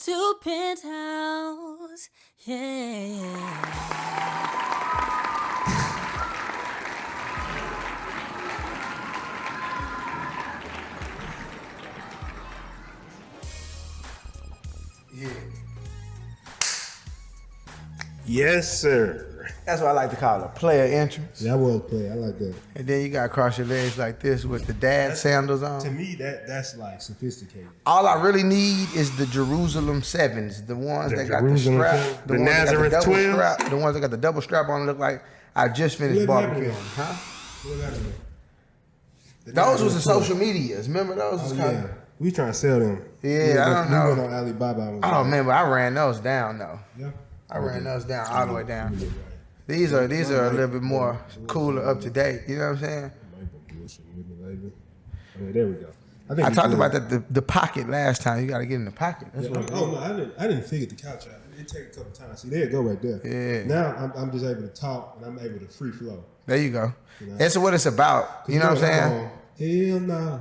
to Penthouse. Yeah. Yeah. Yes, sir. That's what I like to call a player entrance. Yeah, I was playing. I like that. And then you got to cross your legs like this with the dad sandals on. To me, that's like sophisticated. All I really need is the Jerusalem 7s, the ones that got the Jerusalem strap, seven? the The ones that got the Nazareth double 12s? strap, the ones that got the double strap on look like I just finished What happened barbecuing. to them? Huh? What happened to them? Those was the Nazareth 12s. social medias. Remember those? Oh, yeah. We trying to sell them. Yeah, I don't know. We went on Alibaba. And was I don't like, remember. I ran those down though. Yeah. I ran those down all the way down. Yeah, right. These are a little bit more cooler, up to date. You know what I'm saying? Might be bullshitting with me lately. I mean, there we go. I we talked good. about that the pocket last time. You got to get in the pocket. That's Yeah, what it is. no, I didn't figure the couch out. It take a couple times. See, there it go right there. Yeah. Now I'm just able to talk and I'm able to free flow. There you go. You know? That's what it's about. You know what I'm saying? Hell no.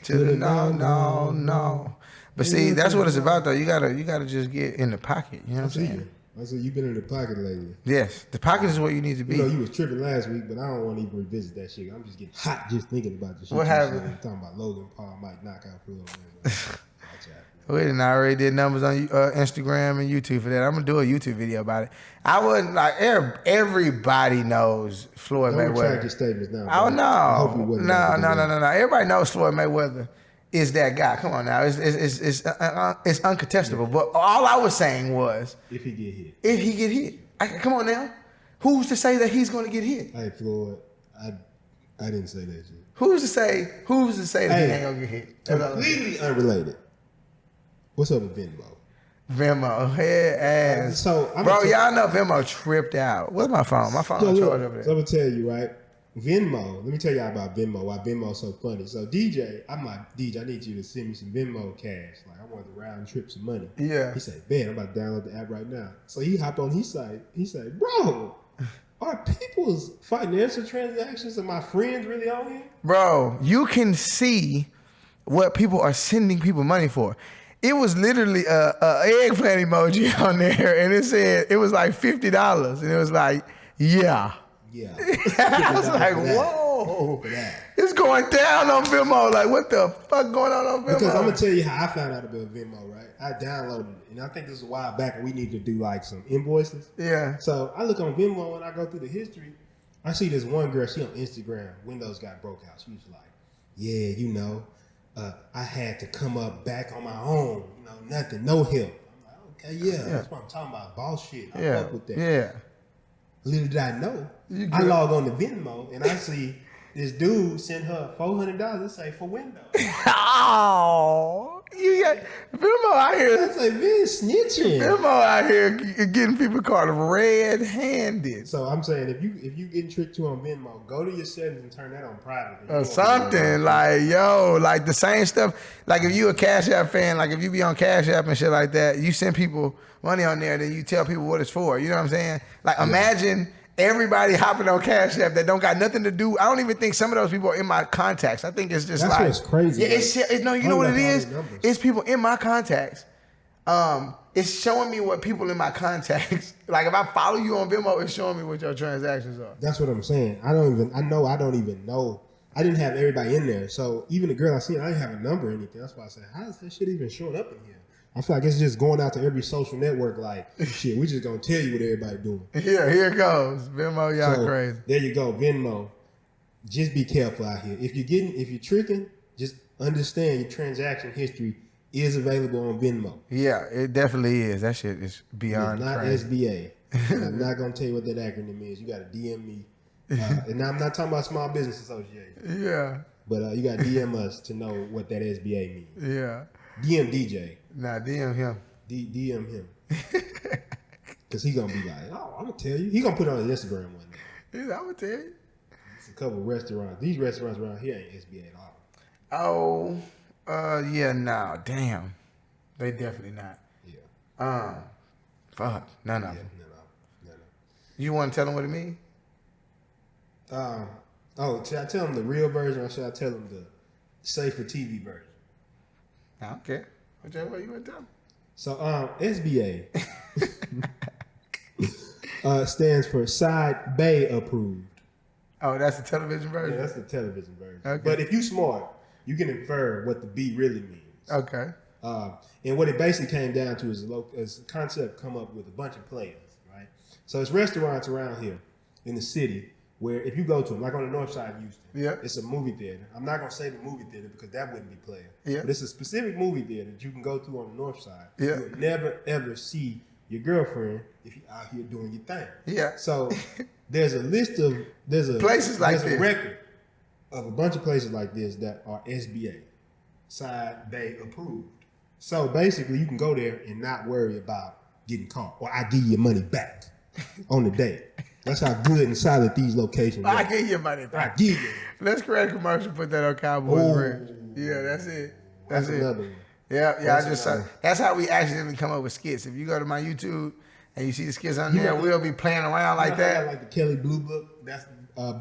To the no. But see, that's what it's about though. You gotta just get in the pocket. You know what I'm saying? I said you've been in the pocket lately. Yes, the pocket is where you need to be. You know, you was tripping last week, but I don't want to even revisit that shit. I'm just getting hot just thinking about the shit. What you happened? said. Talking about Logan Paul might knock out Floyd. Watch out. We didn't already did numbers on Instagram and YouTube for that. I'm gonna do a YouTube video about it. I wouldn't like everybody knows Floyd Don't retract Mayweather. your statements now. Oh bro. I hope you no, wasn't about to do that. no. Everybody knows Floyd Mayweather is that guy. Come on now, it's uncontestable. But all I was saying was If he get hit. if he get hit, come on now, who's to say that he's gonna get hit? Hey Floyd, I didn't say that shit. Who's to say that he ain't gonna get hit? Completely unrelated. What's up with Venmo? Venmo, head ass. So I'm bro, gonna y'all know Venmo tripped out. Where's my phone? My phone on charge over there. So I'm gonna tell you, right? Venmo. Let me tell y'all about Venmo. Why Venmo's so funny. So DJ, I'm like, DJ, I need you to send me some Venmo cash. Like I want to round trip some money. Yeah. He said, man, I'm about to download the app right now. So he hopped on his site. He said, bro, are people's financial transactions and my friends really on here? Bro, you can see what people are sending people money for. It was literally a eggplant emoji on there, and it was like $50, and it was like, yeah. Yeah. I was like, whoa, it's going down on Venmo. Like, what the fuck going on Venmo? Because I'm gonna tell you how I found out about Venmo, right? I downloaded it, and I think this is a while back, and we need to do like some invoices. Yeah. So I look on Venmo and I go through the history. I see this one girl. She on Instagram. Windows got broke out. She was like, "Yeah, you know, I had to come up back on my own. You know, nothing, no help." I'm like, "Okay, yeah, that's what I'm talking about. Boss shit. I fuck with that." Yeah. Little did I know, I log on to Venmo and I see this dude send her $400. Say for Windows. Oh, you got Venmo out here. That's like man snitching. Venmo out here getting people caught red-handed. So I'm saying if you getting tricked to on Venmo, go to your settings and turn that on private. Or something like, yo, like the same stuff. Like if you a Cash App fan, like if you be on Cash App and shit like that, you send people money on there, then you tell people what it's for. You know what I'm saying? Like imagine everybody hopping on Cash App that don't got nothing to do. I don't even think some of those people are in my contacts. I think it's just that's like what's crazy. Yeah, it's no, you know what it is? It's people in my contacts. It's showing me what people in my contacts. Like if I follow you on Venmo, it's showing me what your transactions are. That's what I'm saying. I don't even know. I didn't have everybody in there. So even the girl I seen, I didn't have a number or anything. That's why I said, how is that shit even showing up in here? I feel like it's just going out to every social network like, shit, we just gonna tell you what everybody doing. Yeah, here it goes. Venmo, y'all So, crazy. There you go, Venmo. Just be careful out here. If you're tricking, just understand your transaction history is available on Venmo. Yeah, it definitely is. That shit is beyond It's not crazy. SBA. And I'm not gonna tell you what that acronym is. You gotta DM me. And I'm not talking about Small Business Association. Yeah, But you gotta DM us to know what that SBA means. yeah. DM DJ. Nah, DM him. DM him. Because he gonna be like, oh, I'm gonna tell you. He gonna put it on his Instagram one day. I'm gonna tell you. It's a couple of restaurants. These restaurants around here ain't SBA at all. Oh, yeah, no, damn. They definitely not. Yeah. Fuck, none of Yeah, them. no. You want to tell them what it means? Should I tell them the real version or should I tell them the safer TV version? I don't care. Whichever way you want to tell them. So SBA stands for Side Bay Approved. Oh, that's the television version? Yeah, that's the television version. Okay. But if you smart, you can infer what the B really means. Okay. And what it basically came down to is a concept come up with a bunch of players, right? So it's restaurants around here in the city where if you go to them, like on the north side of Houston, it's a movie theater. I'm not going to say the movie theater because that wouldn't be player. But it's a specific movie theater that you can go to on the north side. You'll never, ever see your girlfriend if you're out here doing your thing. Yeah. So there's a list of, places like there's a record of a bunch of places like this that are SBA, Side Bay Approved. So basically you can go there and not worry about getting caught or I give you your money back on the day. That's how good and solid these locations are. I give you your money back. I give you. Let's create a commercial, put that on Cowboys Ranch. Yeah, that's it. That's it. Another one. Yeah, that's how we accidentally come up with skits. If you go to my YouTube and you see the skits on there, we'll be playing around like that. Like the Kelly Blue Book. That's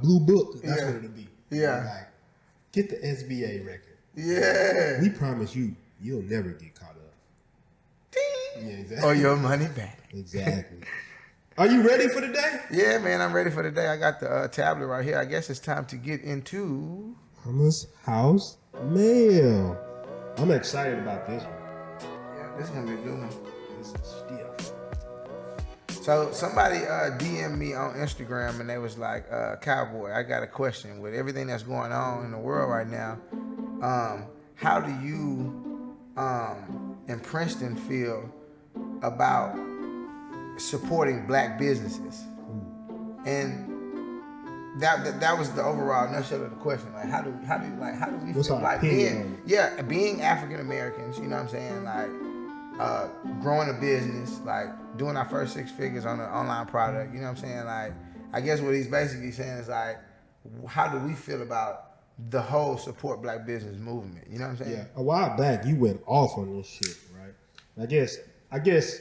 Blue Book. That's what it'll be. Yeah. Like, get the SBA record. Yeah. We promise you'll never get caught up. Ding. Yeah, exactly. Or your money back. Exactly. Are you ready for the day? Yeah, man, I'm ready for the day. I got the tablet right here. I guess it's time to get into Hummus House Mail. I'm excited about this one. Yeah, this is gonna be a good one. This is stiff. So somebody DM'd me on Instagram and they was like, Cowboy, I got a question. With everything that's going on in the world right now, how do you in Princeton feel about supporting black businesses? And that was the overall nutshell of the question. Like how do we What's feel our like opinion being African Americans, you know what I'm saying? Like growing a business, like doing our first 6 figures on an online product, you know what I'm saying? Like I guess what he's basically saying is like, how do we feel about the whole support black business movement? You know what I'm saying? Yeah. A while back you went off on this shit, right? I guess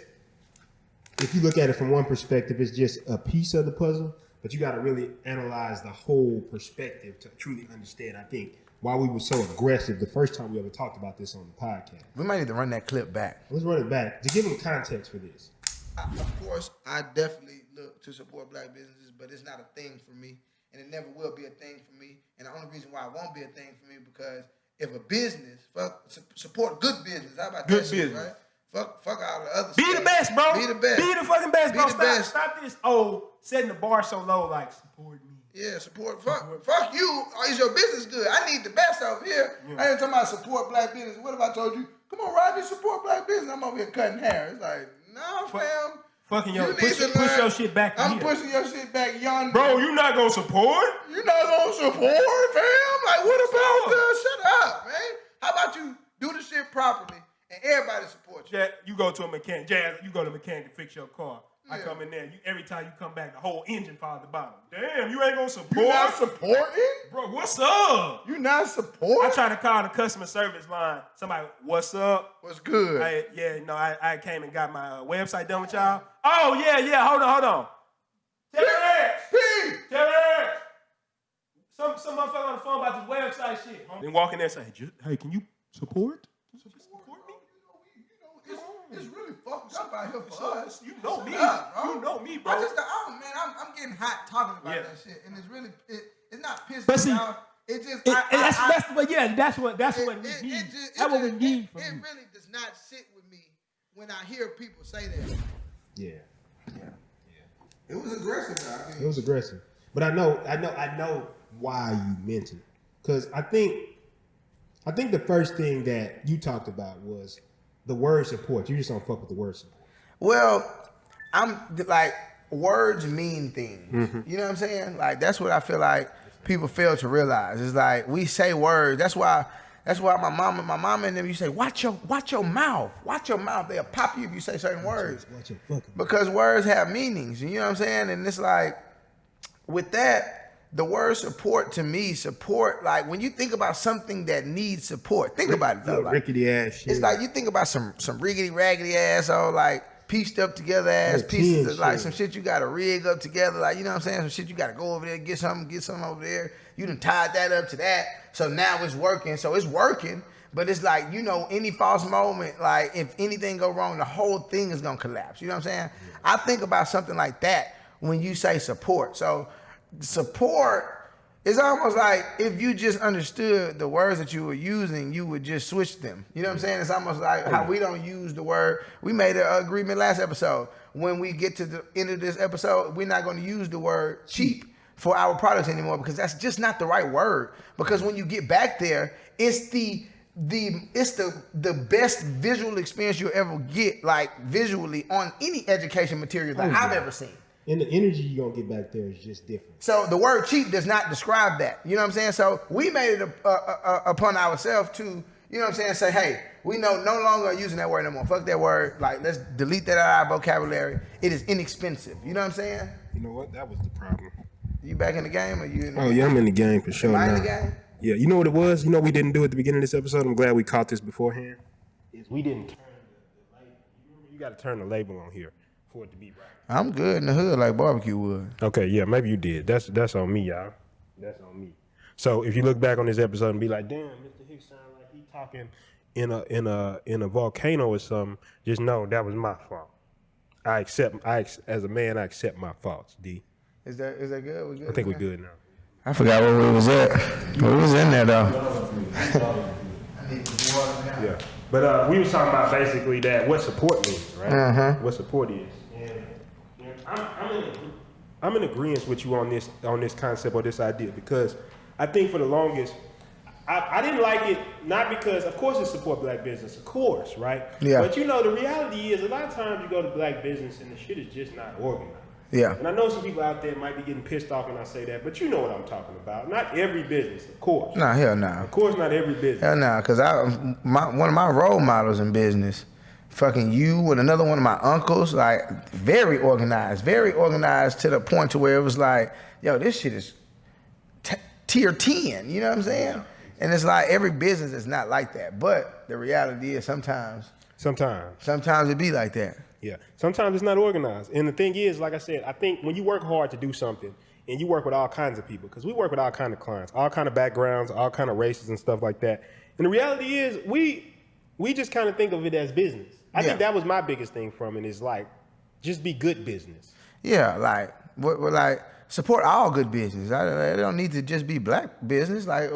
if you look at it from one perspective, it's just a piece of the puzzle, but you got to really analyze the whole perspective to truly understand, I think, why we were so aggressive the first time we ever talked about this on the podcast. We might need to run that clip back. Let's run it back to give them context for this. Of course, I definitely look to support black businesses, but it's not a thing for me, and it never will be a thing for me. And the only reason why it won't be a thing for me because if a business, support good business. How about good that business, shit, right? Fuck all the other Be stuff. the best, bro. Be the best. Be the fucking best, bro. Be the best. Stop this. Setting the bar so low, like support me. Yeah, support. Fuck you. Is your business good? I need the best over here. Yeah. I ain't talking about support black business. What if I told you, come on, Rodney, support black business? I'm over here cutting hair. It's like, nah, fam. Fucking You push need to learn. your shit back I'm here. pushing your shit back yonder. Bro, you not gonna support? You not gonna support, fam? Like, what about shut up, man? How about you do the shit properly and everybody support you? You go to a mechanic. Jazz, you go to a mechanic to fix your car. I Yeah. come in there. Every time you come back, the whole engine falls at the bottom. Damn, you ain't gonna support? You not supporting? Bro, what's up? You not supporting? I try to call the customer service line. Somebody, what's up? What's good? I came and got my website done with y'all. Oh, yeah. Hold on. Tell me Tell me Some motherfucker on the phone about this website shit. Then walk in there and say, hey, can you support? Support me? It's really fucked up out here for us. You know me. Bro. You know me, bro. I'm getting hot talking about that shit, and it's really it's not pissing But see, me off. It just that's what we need. That's what we need from it you. really does not sit with me when I hear people say that. Yeah. It was aggressive. I mean. It was aggressive. But I know why you meant it. Because I think the first thing that you talked about was the word support. You just don't fuck with the word support. Well, I'm like, words mean things. Mm-hmm. You know what I'm saying? Like, that's what I feel like people fail to realize. It's like, we say words. That's why my mama and them, you say, watch your mouth. Watch your mouth. They'll pop you if you say certain words. Watch your fucking because words have meanings. You know what I'm saying? And it's like, with that, the word support to me, like when you think about something that needs support, think about it though. Like, rickety ass shit. it's like you think about some rickety raggedy ass, all like pieced up together ass pieces of like some shit you gotta rig up together, like, you know what I'm saying? Some shit you gotta go over there, get something over there. You done tied that up to that, so now it's working. So it's working, But it's like, any false moment, like if anything go wrong, the whole thing is gonna collapse. You know what I'm saying? I think about something like that when you say support. So support is almost like if you just understood the words that you were using, you would just switch them. You know what I'm saying? It's almost like how we don't use the word. We made an agreement last episode. When we get to the end of this episode, we're not going to use the word cheap for our products anymore because that's just not the right word. Because when you get back there, it's the best visual experience you'll ever get, like visually on any education material that I've ever seen. And the energy you're going to get back there is just different. So the word cheap does not describe that. You know what I'm saying? So we made it upon ourselves to, you know what I'm saying, say, hey, we no longer using that word no more. Fuck that word. Like, let's delete that out of our vocabulary. It is inexpensive. You know what I'm saying? You know what? That was the problem. You back in the game or you in the game? Yeah, I'm in the game for sure. Am I in the game? Yeah, you know what it was? You know we didn't do at the beginning of this episode? I'm glad we caught this beforehand. We didn't turn the label. You got to turn the label on here for it to be right. I'm good in the hood like barbecue wood. Okay, yeah, maybe you did. That's on me, y'all. That's on me. So if you look back on this episode and be like, damn, Mr. Hicks sound like he talking in a volcano or something, just know that was my fault. As a man, I accept my faults, D. Is that good? We good? I think we're good now. I forgot where we was at. We was in there though. Yeah. But we was talking about basically that what support means, right? Uh-huh. What support is. I'm in agreement with you on this concept or this idea because I think for the longest I didn't like it, not because of course it support black business, of course, right? Yeah. But the reality is a lot of times you go to black business and the shit is just not organized. Yeah. And I know some people out there might be getting pissed off when I say that, but you know what I'm talking about. Not every business, of course. Nah, hell no. Of course not every business. Hell no, because one of my role models in business, fucking you and another one of my uncles, like very organized to the point to where it was like, yo, this shit is tier 10, you know what I'm saying? Yeah. And it's like every business is not like that, but the reality is sometimes it be like that. Yeah, sometimes it's not organized. And the thing is, like I said, I think when you work hard to do something and you work with all kinds of people, because we work with all kinds of clients, all kind of backgrounds, all kind of races and stuff like that. And the reality is we just kind of think of it as business. I think that was my biggest thing from it is like, just be good business. Yeah, like, we're like, support all good business. I don't need to just be black business. Like,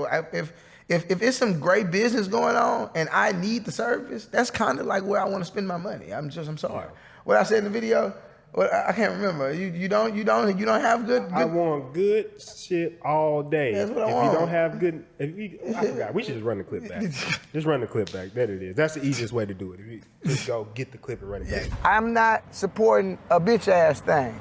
if it's some great business going on and I need the service, that's kind of like where I want to spend my money. I'm sorry. Yeah. What I said in the video, I can't remember. You don't have good. I want good shit all day. That's what I want. If you don't have good, I forgot. We should just run the clip back. Just run the clip back. There it is. That's the easiest way to do it. If you just go get the clip and run it back. I'm not supporting a bitch ass thing.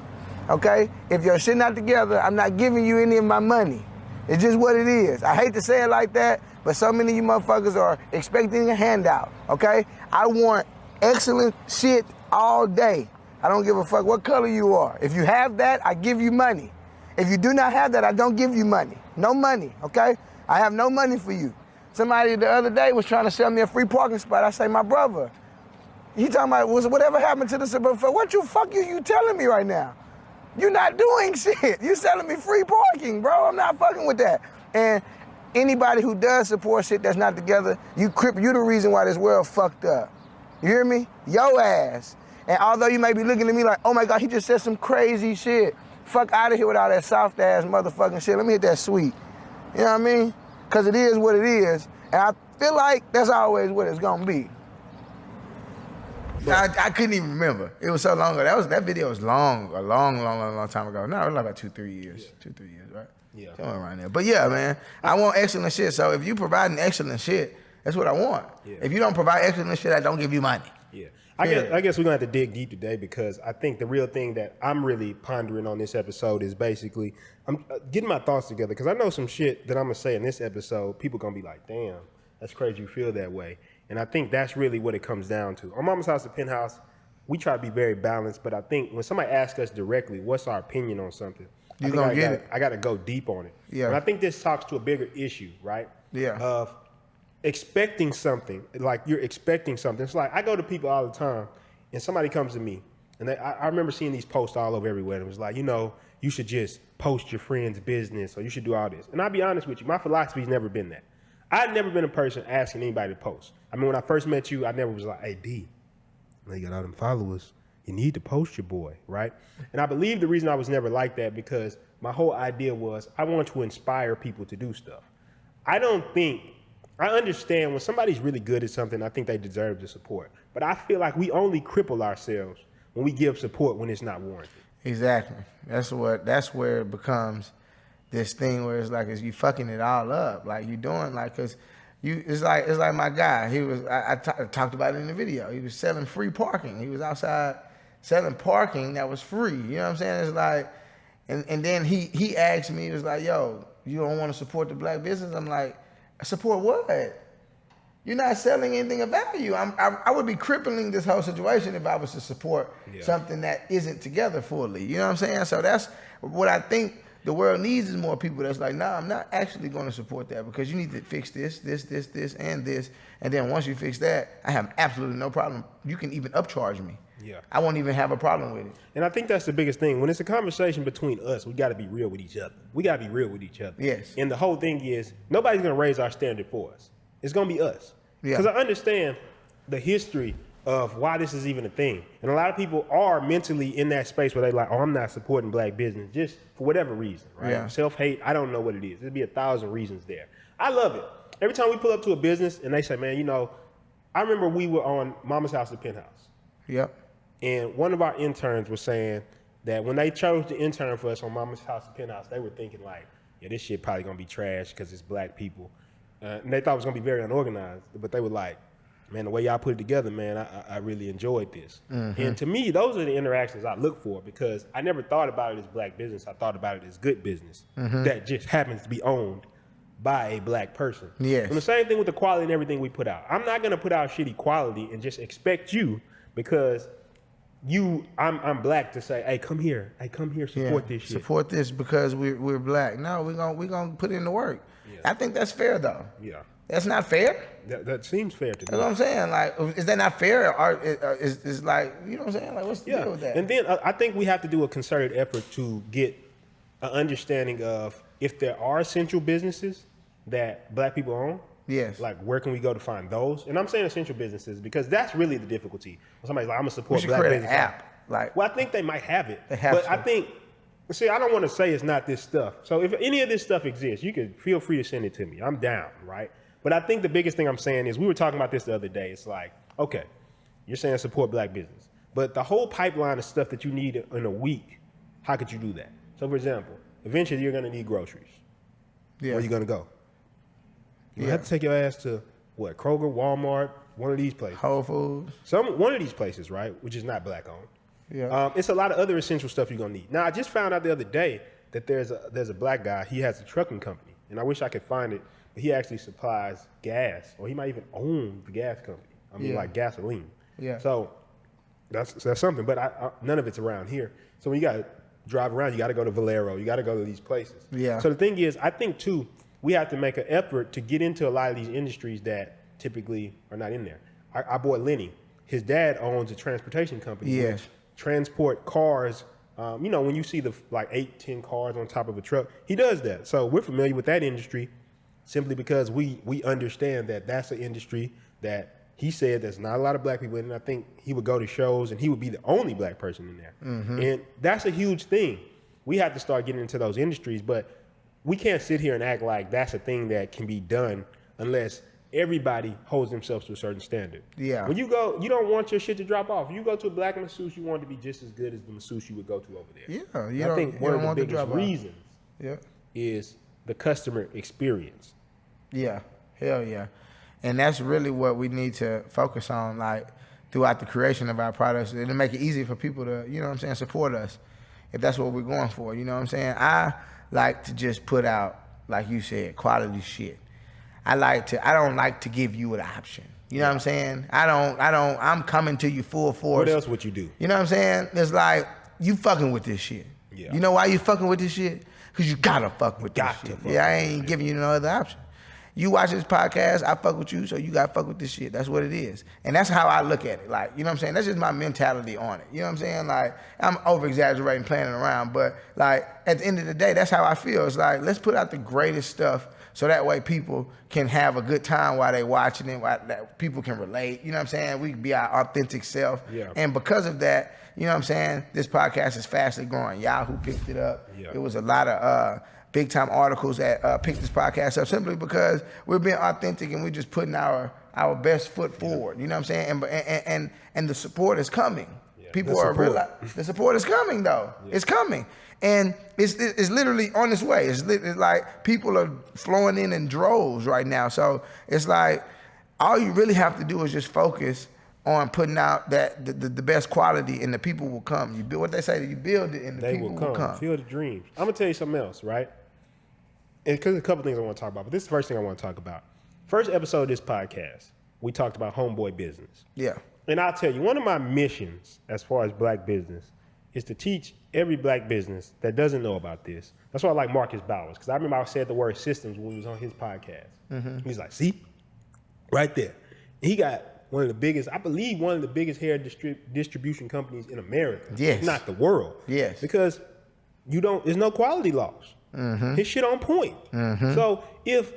Okay? If your shit not together, I'm not giving you any of my money. It's just what it is. I hate to say it like that, but so many of you motherfuckers are expecting a handout, okay? I want excellent shit all day. I don't give a fuck what color you are. If you have that, I give you money. If you do not have that, I don't give you money. No money, okay? I have no money for you. Somebody the other day was trying to sell me a free parking spot. I say, my brother, he talking about, whatever happened to the suburban? What you telling me right now? You're not doing shit. You selling me free parking, bro. I'm not fucking with that. And anybody who does support shit that's not together, you the reason why this world fucked up. You hear me? Yo ass. And although you may be looking at me like, oh my God, he just said some crazy shit. Fuck out of here with all that soft ass motherfucking shit. Let me hit that sweet. You know what I mean? Because it is what it is. And I feel like that's always what it's gonna be. I couldn't even remember. It was so long ago. That video was a long time ago. No, it was like about 2-3 years. Yeah. 2-3 years, right? Yeah. Somewhere around there. But yeah, man, I want excellent shit. So if you providing excellent shit, that's what I want. Yeah. If you don't provide excellent shit, I don't give you money. Yeah. I guess we're going to have to dig deep today because I think the real thing that I'm really pondering on this episode is basically I'm getting my thoughts together because I know some shit that I'm going to say in this episode. People going to be like, damn, that's crazy you feel that way. And I think that's really what it comes down to. On Mama's House at Penthouse, we try to be very balanced, but I think when somebody asks us directly, what's our opinion on something, I got to go deep on it. Yeah. And I think this talks to a bigger issue, right? Yeah. Of expecting something, like you're expecting something. It's like I go to people all the time, and somebody comes to me, and I remember seeing these posts all over everywhere. And it was like, you should just post your friend's business, or you should do all this. And I'll be honest with you, my philosophy's never been that. I'd never been a person asking anybody to post. I mean, when I first met you, I never was like, hey, D, you got all them followers. You need to post your boy, right? And I believe the reason I was never like that because my whole idea was I want to inspire people to do stuff. I understand when somebody's really good at something, I think they deserve the support. But I feel like we only cripple ourselves when we give support when it's not warranted. Exactly. That's where it becomes this thing where it's like you fucking it all up. Like you doing like cause it's like my guy. He was I talked about it in the video. He was selling free parking. He was outside selling parking that was free. You know what I'm saying? It's like, and then he asked me, he was like, yo, you don't want to support the black business? I'm like, support what? You're not selling anything of value. I would be crippling this whole situation if I was to support something that isn't together fully. You know what I'm saying? So that's what I think the world needs is more people that's like, nah, I'm not actually going to support that because you need to fix this, and this. And then once you fix that, I have absolutely no problem. You can even upcharge me. Yeah. I won't even have a problem with it. And I think that's the biggest thing. When it's a conversation between us, we got to be real with each other. We got to be real with each other. Yes. And the whole thing is nobody's going to raise our standard for us. It's going to be us. Yeah. Because I understand the history of why this is even a thing. And a lot of people are mentally in that space where they like, oh, I'm not supporting black business just for whatever reason, right? Yeah. Self-hate, I don't know what it is. There'd be 1,000 reasons there. I love it. Every time we pull up to a business and they say, man, you know, I remember we were on Mama's House at Penthouse. Yep. And one of our interns was saying that when they chose to intern for us on Mama's House at Penthouse, they were thinking like, yeah, this shit probably gonna be trash because it's black people. And they thought it was gonna be very unorganized, but they were like, man, the way y'all put it together, man, I really enjoyed this. Mm-hmm. And to me, those are the interactions I look for because I never thought about it as black business. I thought about it as good business that just happens to be owned by a black person. Yes. And the same thing with the quality and everything we put out. I'm not gonna put out shitty quality and just expect you because I'm black to say, hey, come here, support this shit. Support this because we're black. No, we're gonna put in the work. Yeah. I think that's fair though. Yeah. That's not fair. That seems fair to me. That's what I'm saying. Like, is that not fair? Or is like, you know what I'm saying? Like, what's the deal with that? And then I think we have to do a concerted effort to get an understanding of if there are essential businesses that black people own. Yes. Like, where can we go to find those? And I'm saying essential businesses because that's really the difficulty. When somebody's like, I'm gonna support black business. An app. Like, well, I think they might have it. They have but to. I think, see, I don't want to say it's not this stuff. So if any of this stuff exists, you can feel free to send it to me. I'm down, right? But I think the biggest thing I'm saying is we were talking about this the other day. It's like, okay, you're saying support black business, but the whole pipeline of stuff that you need in a week, how could you do that? So, for example, eventually you're gonna need groceries. yeah. Where are you gonna go? You have to take your ass to what? Kroger, Walmart, one of these places. Whole Foods. One of these places, right? Which is not black owned. Yeah. It's a lot of other essential stuff you're gonna need. Now, I just found out the other day that there's a black guy. He has a trucking company, and I wish I could find it. But he actually supplies gas, or he might even own the gas company. I mean, like gasoline. Yeah. So that's something. But none of it's around here. So when you gotta drive around, you gotta go to Valero. You gotta go to these places. Yeah. So the thing is, I think too, we have to make an effort to get into a lot of these industries that typically are not in there. Our boy Lenny, his dad owns a transportation company. Yes. Which transport cars. You know, when you see the like 8-10 cars on top of a truck, he does that. So we're familiar with that industry simply because we understand that that's an industry that he said there's not a lot of black people in. And I think he would go to shows and he would be the only black person in there. Mm-hmm. And that's a huge thing. We have to start getting into those industries, but we can't sit here and act like that's a thing that can be done unless everybody holds themselves to a certain standard. Yeah. When you go, you don't want your shit to drop off. If you go to a black masseuse, you want it to be just as good as the masseuse you would go to over there. Yeah. I think one of the biggest reasons Yeah. is the customer experience. Yeah. Hell yeah. And that's really what we need to focus on, like, throughout the creation of our products. It'll make it easy for people to, you know what I'm saying, support us if that's what we're going for. You know what I'm saying? I like to just put out, like you said, quality shit. I don't like to give you an option. You know what I'm saying? I'm coming to you full force. What else would you do? You know what I'm saying? It's like, you fucking with this shit. Yeah. You know why you fucking with this shit? Because you gotta fuck with this shit. Yeah, I ain't giving you no other option. You watch this podcast, I fuck with you, so you gotta fuck with this shit. That's what it is. And that's how I look at it. Like, you know what I'm saying? That's just my mentality on it. You know what I'm saying? Like, I'm over-exaggerating, playing it around, but like, at the end of the day, that's how I feel. It's like, let's put out the greatest stuff so that way people can have a good time while they watching it, while that people can relate. You know what I'm saying? We can be our authentic self. Yeah. And because of that, you know what I'm saying? This podcast is fastly growing. Yahoo picked it up. Yeah. It was a lot of big time articles that picked this podcast up simply because we're being authentic and we're just putting our best foot forward. You know what I'm saying? And the support is coming. Yeah. People are realizing the support is coming though. Yeah. It's coming. And it's literally on its way. It's like people are flowing in droves right now. So it's like all you really have to do is just focus on putting out that the best quality, and the people will come. You build what they say, you build it, and the people will come. Feel the dreams. I'm gonna tell you something else, right? And because a couple things I want to talk about, but this is the first thing I want to talk about. First episode of this podcast, we talked about homeboy business. Yeah. And I'll tell you, one of my missions as far as black business is to teach every black business that doesn't know about this. That's why I like Marcus Bowers, because I remember I said the word systems when he was on his podcast. Mm-hmm. He's like, see, right there. He got one of the biggest, I believe one of the biggest hair distribution companies in America. Yes. If not the world. Yes. Because there's no quality laws. Mm-hmm. His shit on point. Mm-hmm. So if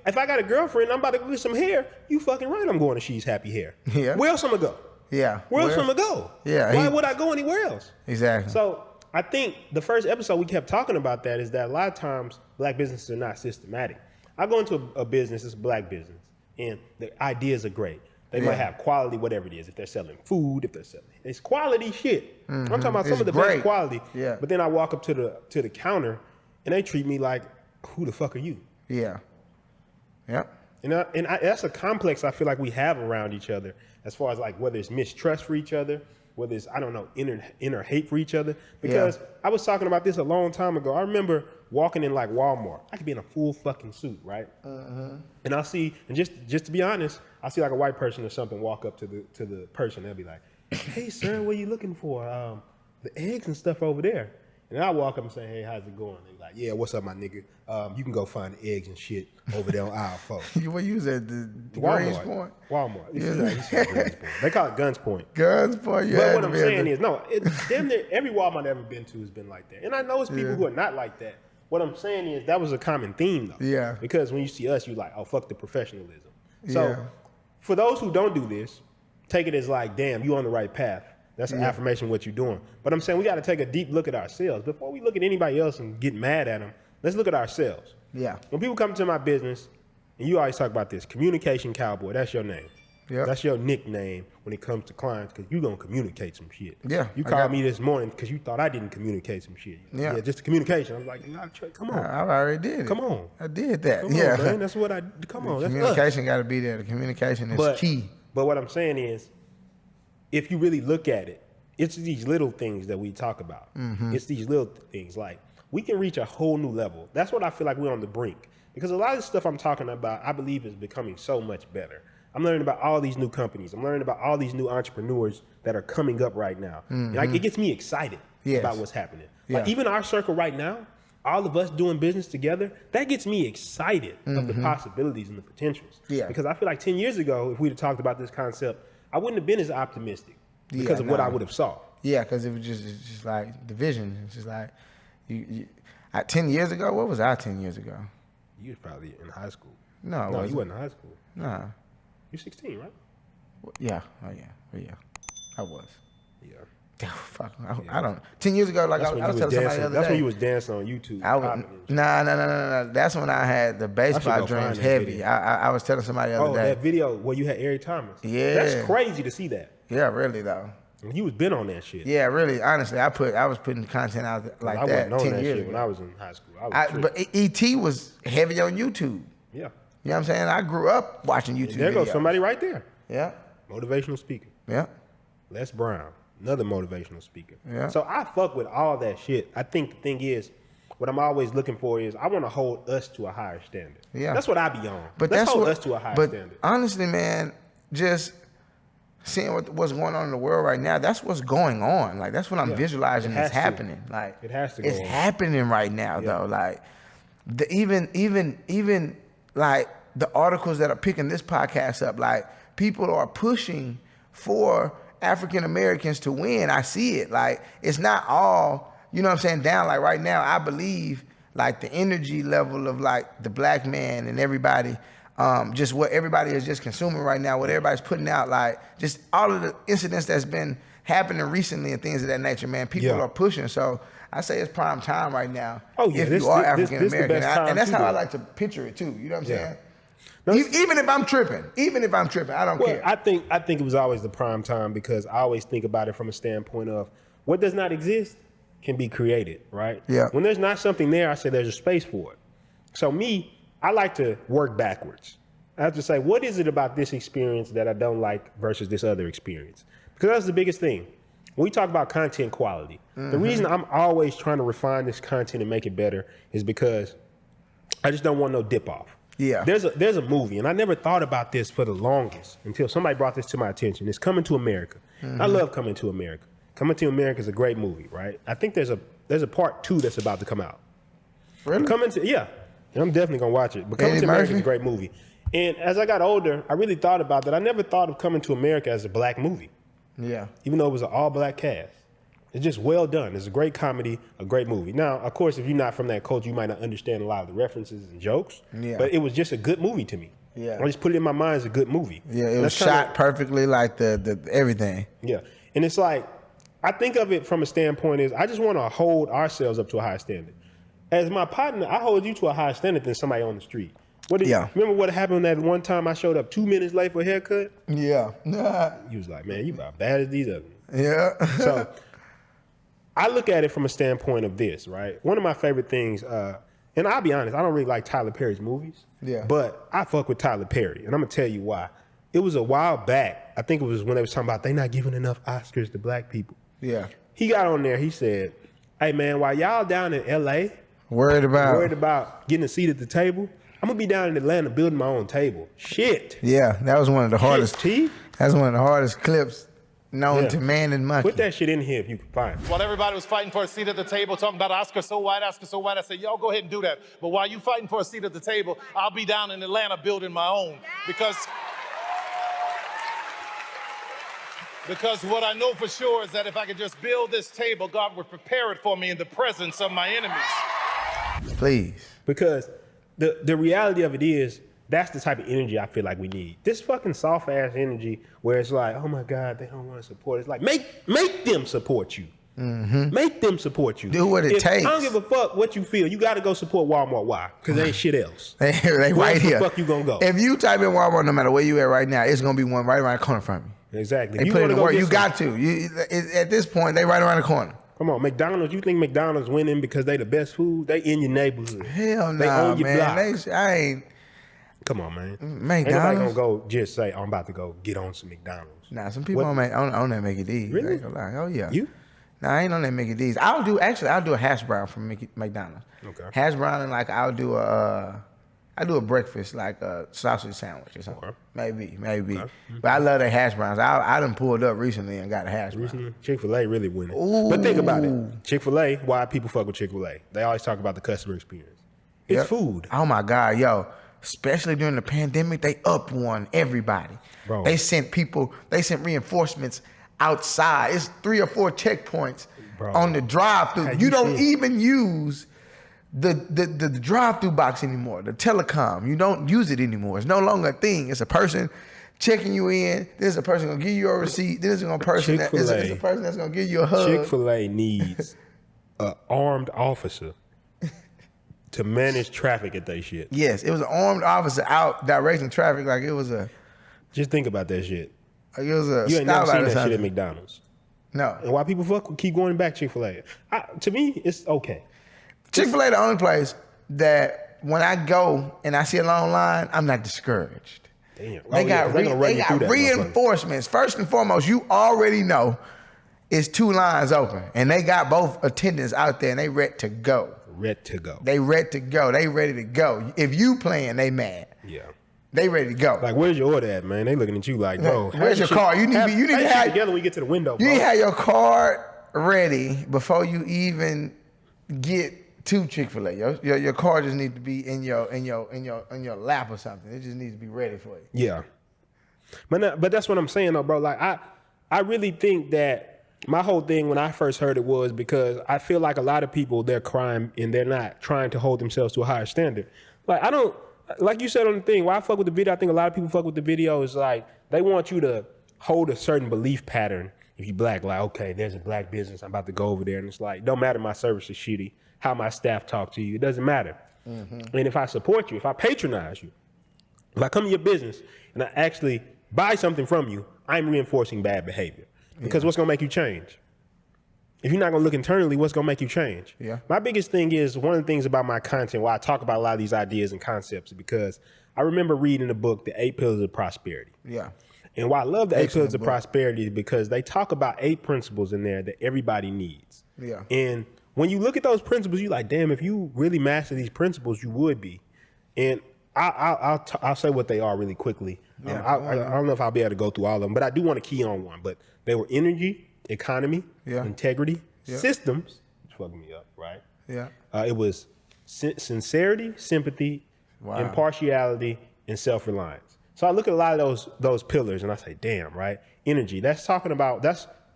I got a girlfriend, I'm about to go get some hair, you fucking right, I'm going to She's Happy Hair. Yeah. Where else I'm gonna go? Yeah. Where else I'm gonna go? Yeah. Why would I go anywhere else? Exactly. So I think the first episode we kept talking about that is that a lot of times black businesses are not systematic. I go into a business, it's a black business, and the ideas are great. They might have quality, whatever it is. If they're selling food, if they're selling, it's quality shit. Mm-hmm. I'm talking about some of the best quality. Yeah. But then I walk up to the counter, and they treat me like, who the fuck are you? Yeah. Yep. And that's a complex I feel like we have around each other, as far as like whether it's mistrust for each other, whether it's, I don't know, inner hate for each other. Because I was talking about this a long time ago. I remember walking in like Walmart. I could be in a full fucking suit, right? Uh-huh. And I'll see, and just to be honest, I'll see like a white person or something walk up to the person. They'll be like, hey, sir, what are you looking for? The eggs and stuff over there. And I walk up and say, hey, how's it going? They're like, yeah, what's up, my nigga? You can go find the eggs and shit over there on aisle 4. What you was at the Greens Point? Walmart. They call it Guns Point. Guns Point, yeah. But what I'm saying is, no, damn near every Walmart I've ever been to has been like that. And I know it's people who are not like that. What I'm saying is that was a common theme, though. Yeah. Because when you see us, you're like, oh, fuck the professionalism. So for those who don't do this, take it as like, damn, you on the right path. That's an affirmation of what you're doing. But I'm saying we got to take a deep look at ourselves. Before we look at anybody else and get mad at them, let's look at ourselves. Yeah. When people come to my business, and you always talk about this, communication cowboy, that's your name. Yeah. That's your nickname when it comes to clients, because you're going to communicate some shit. Yeah. You called me this morning because you thought I didn't communicate some shit. Yeah, just the communication. I was like, nah, come on. I already did it. Come on. I did that. Come on, man. That's what come on. Communication got to be there. The communication is key. But what I'm saying is, if you really look at it, it's these little things that we talk about. Mm-hmm. It's these little things. Like, we can reach a whole new level. That's what I feel like we're on the brink. Because a lot of the stuff I'm talking about, I believe is becoming so much better. I'm learning about all these new companies. I'm learning about all these new entrepreneurs that are coming up right now. Mm-hmm. And it gets me excited about what's happening. Yeah. Like, even our circle right now, all of us doing business together, that gets me excited of the possibilities and the potentials. Yeah. Because I feel like 10 years ago, if we'd have talked about this concept, I wouldn't have been as optimistic because of what I would have saw. Yeah, because it's just like division. It's just like, 10 years ago, what was I 10 years ago? You was probably in high school. No, you wasn't in high school. Nah. You're 16, right? Yeah. Oh, yeah. I was. Yeah. Oh, fuck. I don't. 10 years ago, like I was telling somebody the other day. That's when you was dancing on YouTube. Nah. That's when I had the baseball dreams heavy. I was telling somebody the other day. Oh, that video where you had Eric Thomas. Yeah. That's crazy to see that. Yeah, really though. You was been on that shit. Yeah, really. Honestly, I was putting content out like that 10 years ago. When I was in high school. But ET was heavy on YouTube. Yeah. You know what I'm saying? I grew up watching YouTube. There goes somebody right there. Yeah. Motivational speaker. Yeah. Les Brown, another motivational speaker. Yeah. So I fuck with all that shit. I think the thing is, what I'm always looking for is I want to hold us to a higher standard. Yeah. That's what I be on. But let's hold us to a higher standard. Honestly, man, just seeing what's going on in the world right now, that's what's going on. Like, that's what I'm visualizing is happening. Like, it has to go happening right now, though. Like, even like the articles that are picking this podcast up, like people are pushing for African Americans to win. I see it. Like, it's not all, you know what I'm saying, down. Like right now, I believe like the energy level of like the black man and everybody, just what everybody is just consuming right now, what everybody's putting out, like just all of the incidents that's been happening recently and things of that nature, man, people are pushing. So I say it's prime time right now. Oh, yeah, if you are African this American. And that's how I do it. like to picture it too. You know what I'm saying? No, Even if I'm tripping, I don't care. I think it was always the prime time because I always think about it from a standpoint of what does not exist can be created, right? Yeah. When there's not something there, I say there's a space for it. So me, I like to work backwards. I have to say, what is it about this experience that I don't like versus this other experience? Because that's the biggest thing. When we talk about content quality, the reason I'm always trying to refine this content and make it better is because I just don't want no dip off. Yeah. There's a movie, and I never thought about this for the longest until somebody brought this to my attention. It's Coming to America. I love Coming to America. Coming to America is a great movie, right? I think there's a part 2 that's about to come out. Really? And I'm definitely gonna watch it. But Coming to America is a great movie. And as I got older, I really thought about that. I never thought of Coming to America as a black movie. Yeah. Even though it was an all-black cast. It's just well done. It's a great comedy, a great movie. Now, of course, if you're not from that culture, you might not understand a lot of the references and jokes. Yeah. But it was just a good movie to me. Yeah. I just put it in my mind as a good movie. Yeah, it was shot perfectly, like the everything. Yeah. And it's like, I think of it from a standpoint is I just want to hold ourselves up to a high standard. As my partner, I hold you to a higher standard than somebody on the street. Remember what happened that one time I showed up 2 minutes late for a haircut? Yeah. He was like, man, you about bad as these others. Yeah. So I look at it from a standpoint of this, right? One of my favorite things, and I'll be honest, I don't really like Tyler Perry's movies. Yeah. But I fuck with Tyler Perry, and I'm gonna tell you why. It was a while back, I think it was when they was talking about they not giving enough Oscars to black people. Yeah. He got on there, he said, hey man, while y'all down in LA, worried about getting a seat at the table, I'm gonna be down in Atlanta building my own table. Shit. Yeah, that was one of the hardest. T? That's one of the hardest clips known to man and monkey. Put that shit in here if you can find it. While everybody was fighting for a seat at the table, talking about Oscar so white, I said, y'all go ahead and do that. But while you fighting for a seat at the table, I'll be down in Atlanta building my own. Because what I know for sure is that if I could just build this table, God would prepare it for me in the presence of my enemies. Please. Because the reality of it is, that's the type of energy I feel like we need. This fucking soft ass energy where it's like, oh my God, they don't want to support. It's like, make them support you. Make them support you. Do what it takes. I don't give a fuck what you feel. You got to go support Walmart. Why? Because there ain't shit else. they Where right the here. fuck you gonna go? If you type in Walmart, no matter where you at right now, it's gonna be one right around the corner from you. Exactly. They You put it wanna in go work. get You some- got to. At this point, they right around the corner. Come on, McDonald's. You think McDonald's winning because they the best food? They in your neighborhood. Hell no, They own your man. block. I ain't. Come on, man. McDonald's? Ain't nobody gonna go just say, I'm about to go get on some McDonald's. Nah, some people on that Mickey D's. Really? I ain't gonna lie. Oh yeah. You? Nah, I ain't on that Mickey D's. I'll do a hash brown from McDonald's. Okay. Hash brown and like I'll do a breakfast like a sausage sandwich or something. Okay. Maybe. Okay. But I love the hash browns. I done pulled up recently and got a hash brown. Chick-fil-A really winning. Ooh. But think about it. Chick-fil-A, why people fuck with Chick-fil-A? They always talk about the customer experience. It's Yep. food. Oh my God, yo. Especially during the pandemic, they up one everybody. Bro. They sent reinforcements outside. It's 3 or 4 checkpoints Bro. on the drive-through. How You you don't feel? even use the drive-through box anymore. The telecom, you don't use it anymore. It's no longer a thing. It's a person checking you in. There's a person gonna give you a receipt. There's a person Chick-fil-A. there's a person that's gonna give you a hug. Chick-fil-A needs an armed officer to manage traffic at they shit. Yes, it was an armed officer out directing traffic like it was a Just think about that shit. like it was a You ain't never stoplight seen or that shit at something. McDonald's. No. And why people keep going back Chick-fil-A? To me, it's okay. Chick-fil-A the only place that when I go and I see a long line, I'm not discouraged. Damn. They got reinforcements. First and foremost, you already know it's 2 lines open, and they got both attendants out there, and they ready to go. Ready to go. They ready to go. They ready to go. If you playing, they mad. Yeah. They ready to go. Like, where's your order at, man? They looking at you like, bro. Where's your car? You need to have together when we get to the window, You bro. need to have your card ready before you even get to Chick-fil-A. Your car just needs to be in your lap or something. It just needs to be ready for you. Yeah. But that's what I'm saying though, bro. Like I really think that my whole thing when I first heard it was because I feel like a lot of people, they're crying and they're not trying to hold themselves to a higher standard. Like I don't, like you said on the thing, why I fuck with the video, I think a lot of people fuck with the video is like, they want you to hold a certain belief pattern. If you black, like, okay, there's a black business, I'm about to go over there. And it's like, don't matter my service is shitty, how my staff talk to you, it doesn't matter. Mm-hmm. And if I support you, if I patronize you, if I come to your business and I actually buy something from you, I'm reinforcing bad behavior. Because what's gonna make you change? If you're not gonna look internally, what's gonna make you change? Yeah. My biggest thing is, one of the things about my content, why I talk about a lot of these ideas and concepts, is because I remember reading the book, The 8 Pillars of Prosperity. Yeah. And why I love the 8 Pillars of book. Prosperity is because they talk about 8 principles in there that everybody needs. Yeah. And when you look at those principles, you're like, damn, if you really master these principles, you would be. And I'll say what they are really quickly. Yeah. I don't know if I'll be able to go through all of them, but I do want to key on one. But they were energy, economy, integrity, systems, which fucking me up, right? Yeah. It was sincerity, sympathy, impartiality, and self-reliance. So I look at a lot of those pillars and I say, damn, right? Energy, that's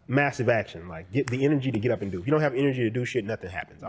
massive action. Like, get the energy to get up and do. If you don't have energy to do shit, nothing happens.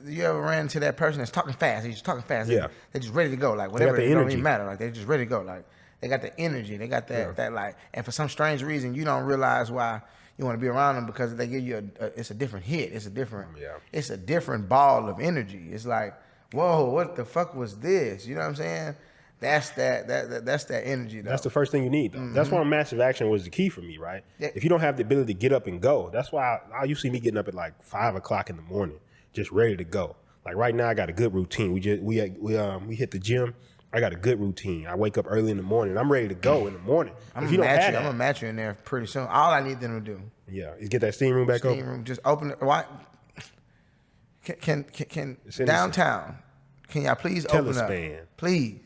You ever ran into that person that's talking fast? He's just talking fast. Yeah. They're just ready to go. Like, whatever, it don't even matter. Like, they're just ready to go. Like, they got the energy. They got that like, and for some strange reason, you don't realize why you want to be around them, because they give you it's a different hit. It's a different ball of energy. It's like, whoa, what the fuck was this? You know what I'm saying? That's that energy, though. That's the first thing you need, though. Mm-hmm. That's why massive action was the key for me, right? Yeah. If you don't have the ability to get up and go, that's why I you see me getting up at like 5 o'clock in the morning, just ready to go. Like right now, I got a good routine. We hit the gym. I got a good routine. I wake up early in the morning. I'm ready to go in the morning. I'm gonna match you in there pretty soon. All I need them to do, is get that steam room back open. Steam room, just open it. Why? Can downtown? Can y'all please open up? Please.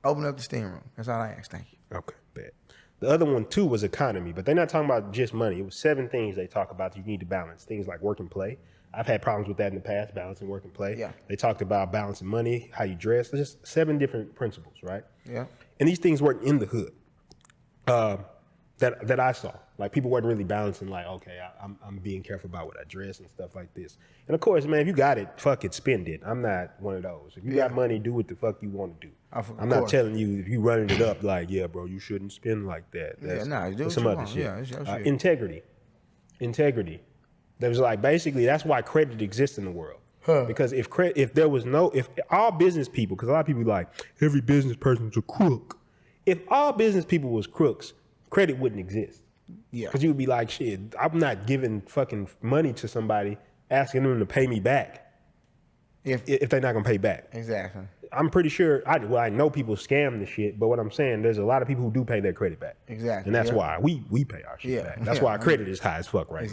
Open up the steam room. That's all I ask. Thank you. Okay, bet. The other one, too, was economy, but they're not talking about just money. It was 7 things they talk about that you need to balance. Things like work and play. I've had problems with that in the past, balancing work and play. Yeah. They talked about balancing money, how you dress. There's just 7 different principles, right? Yeah. And these things weren't in the hood that I saw. Like, people weren't really balancing, like, okay, I'm being careful about what I dress and stuff like this. And, of course, man, if you got it, fuck it, spend it. I'm not one of those. If you got money, do what the fuck you want to do. I'm not telling you, if you running it up, like, yeah, bro, you shouldn't spend like that. That's do some other shit. Yeah, it's your shit. Integrity. There's like, basically, that's why credit exists in the world. Because if all business people, because a lot of people be like, every business person's a crook. If all business people was crooks, credit wouldn't exist. Yeah. Because you would be like, shit, I'm not giving fucking money to somebody, asking them to pay me back if they're not gonna pay back. Exactly. I'm pretty sure, I know people scam the shit, but what I'm saying, there's a lot of people who do pay their credit back. Exactly. And that's why we pay our shit back. That's why our credit is high as fuck right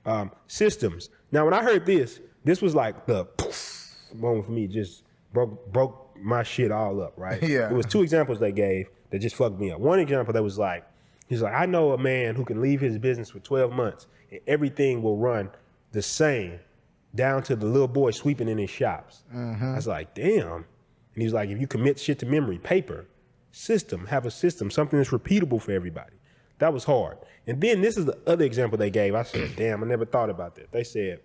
now. Systems. Now, when I heard this was like the moment for me, just broke my shit all up, right? Yeah. It was 2 examples they gave that just fucked me up. One example that was like, he's like, I know a man who can leave his business for 12 months and everything will run the same down to the little boy sweeping in his shops. I was like, damn. And he's like, if you commit shit to memory, paper, have a system, something that's repeatable for everybody. That was hard. And then this is the other example they gave. I said, damn, I never thought about that. They said,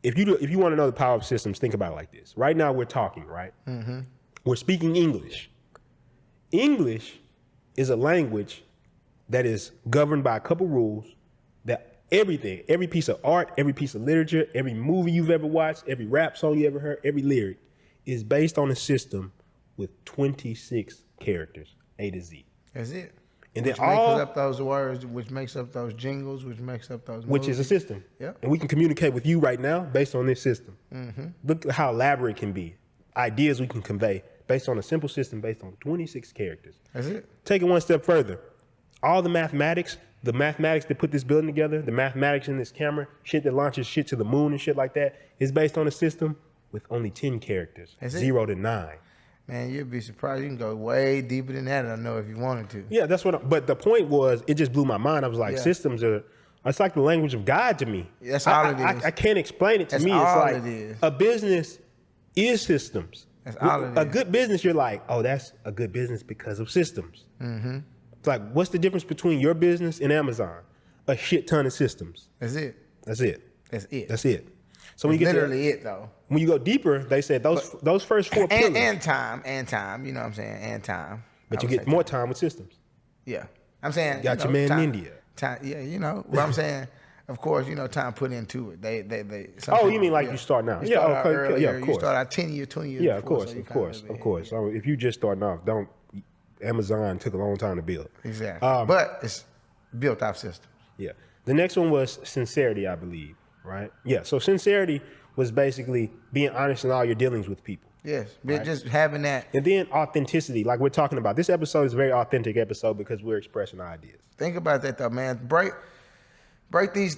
if you want to know the power of systems, think about it like this. Right now we're talking, right? We're speaking English. English is a language that is governed by a couple rules that everything, every piece of art, every piece of literature, every movie you've ever watched, every rap song you ever heard, every lyric is based on a system with 26 characters, A to Z. That's it. And which then makes up those words, which makes up those jingles, which makes up those movies. Which is a system. Yeah. And we can communicate with you right now based on this system. Look at how elaborate it can be. Ideas we can convey based on a simple system based on 26 characters. That's it. Take it one step further. All the mathematics that put this building together, the mathematics in this camera, shit that launches shit to the moon and shit like that, is based on a system with only 10 characters, 0 to 9. Man, you'd be surprised. You can go way deeper than that, I know, if you wanted to. Yeah, but the point was, it just blew my mind. I was like, systems are It's like the language of God to me. That's all it is. I can't explain it to That's me. It's all like it is. a business is systems. That's all it A is. good business, you're like, oh, that's a good business because of systems. Mm-hmm. It's like, what's the difference between your business and Amazon? A shit ton of systems. That's it. That's it. That's it. That's it. So when you get literally it though. when you go deeper, they said those first four pillars. And time. You know what I'm saying? And time. But I you would get say more time. time with systems. Yeah. I'm saying. Got your man time, in India. Time, yeah, you know what I'm saying. Of course, you know time put into it. They. Some Oh, people, you mean like yeah. you start now? You Yeah, start out okay, earlier, yeah, of You course. start out 10 years, 20 years. Yeah, before, of so you course. kinda- So if you just starting off, don't. Amazon took a long time to build. Exactly. But it's built off systems. Yeah. The next one was sincerity, I believe. Right. Yeah. So sincerity was basically being honest in all your dealings with people. Yes, just having that. And then authenticity, like we're talking about. This episode is a very authentic episode because we're expressing our ideas. Think about that though, man. Write these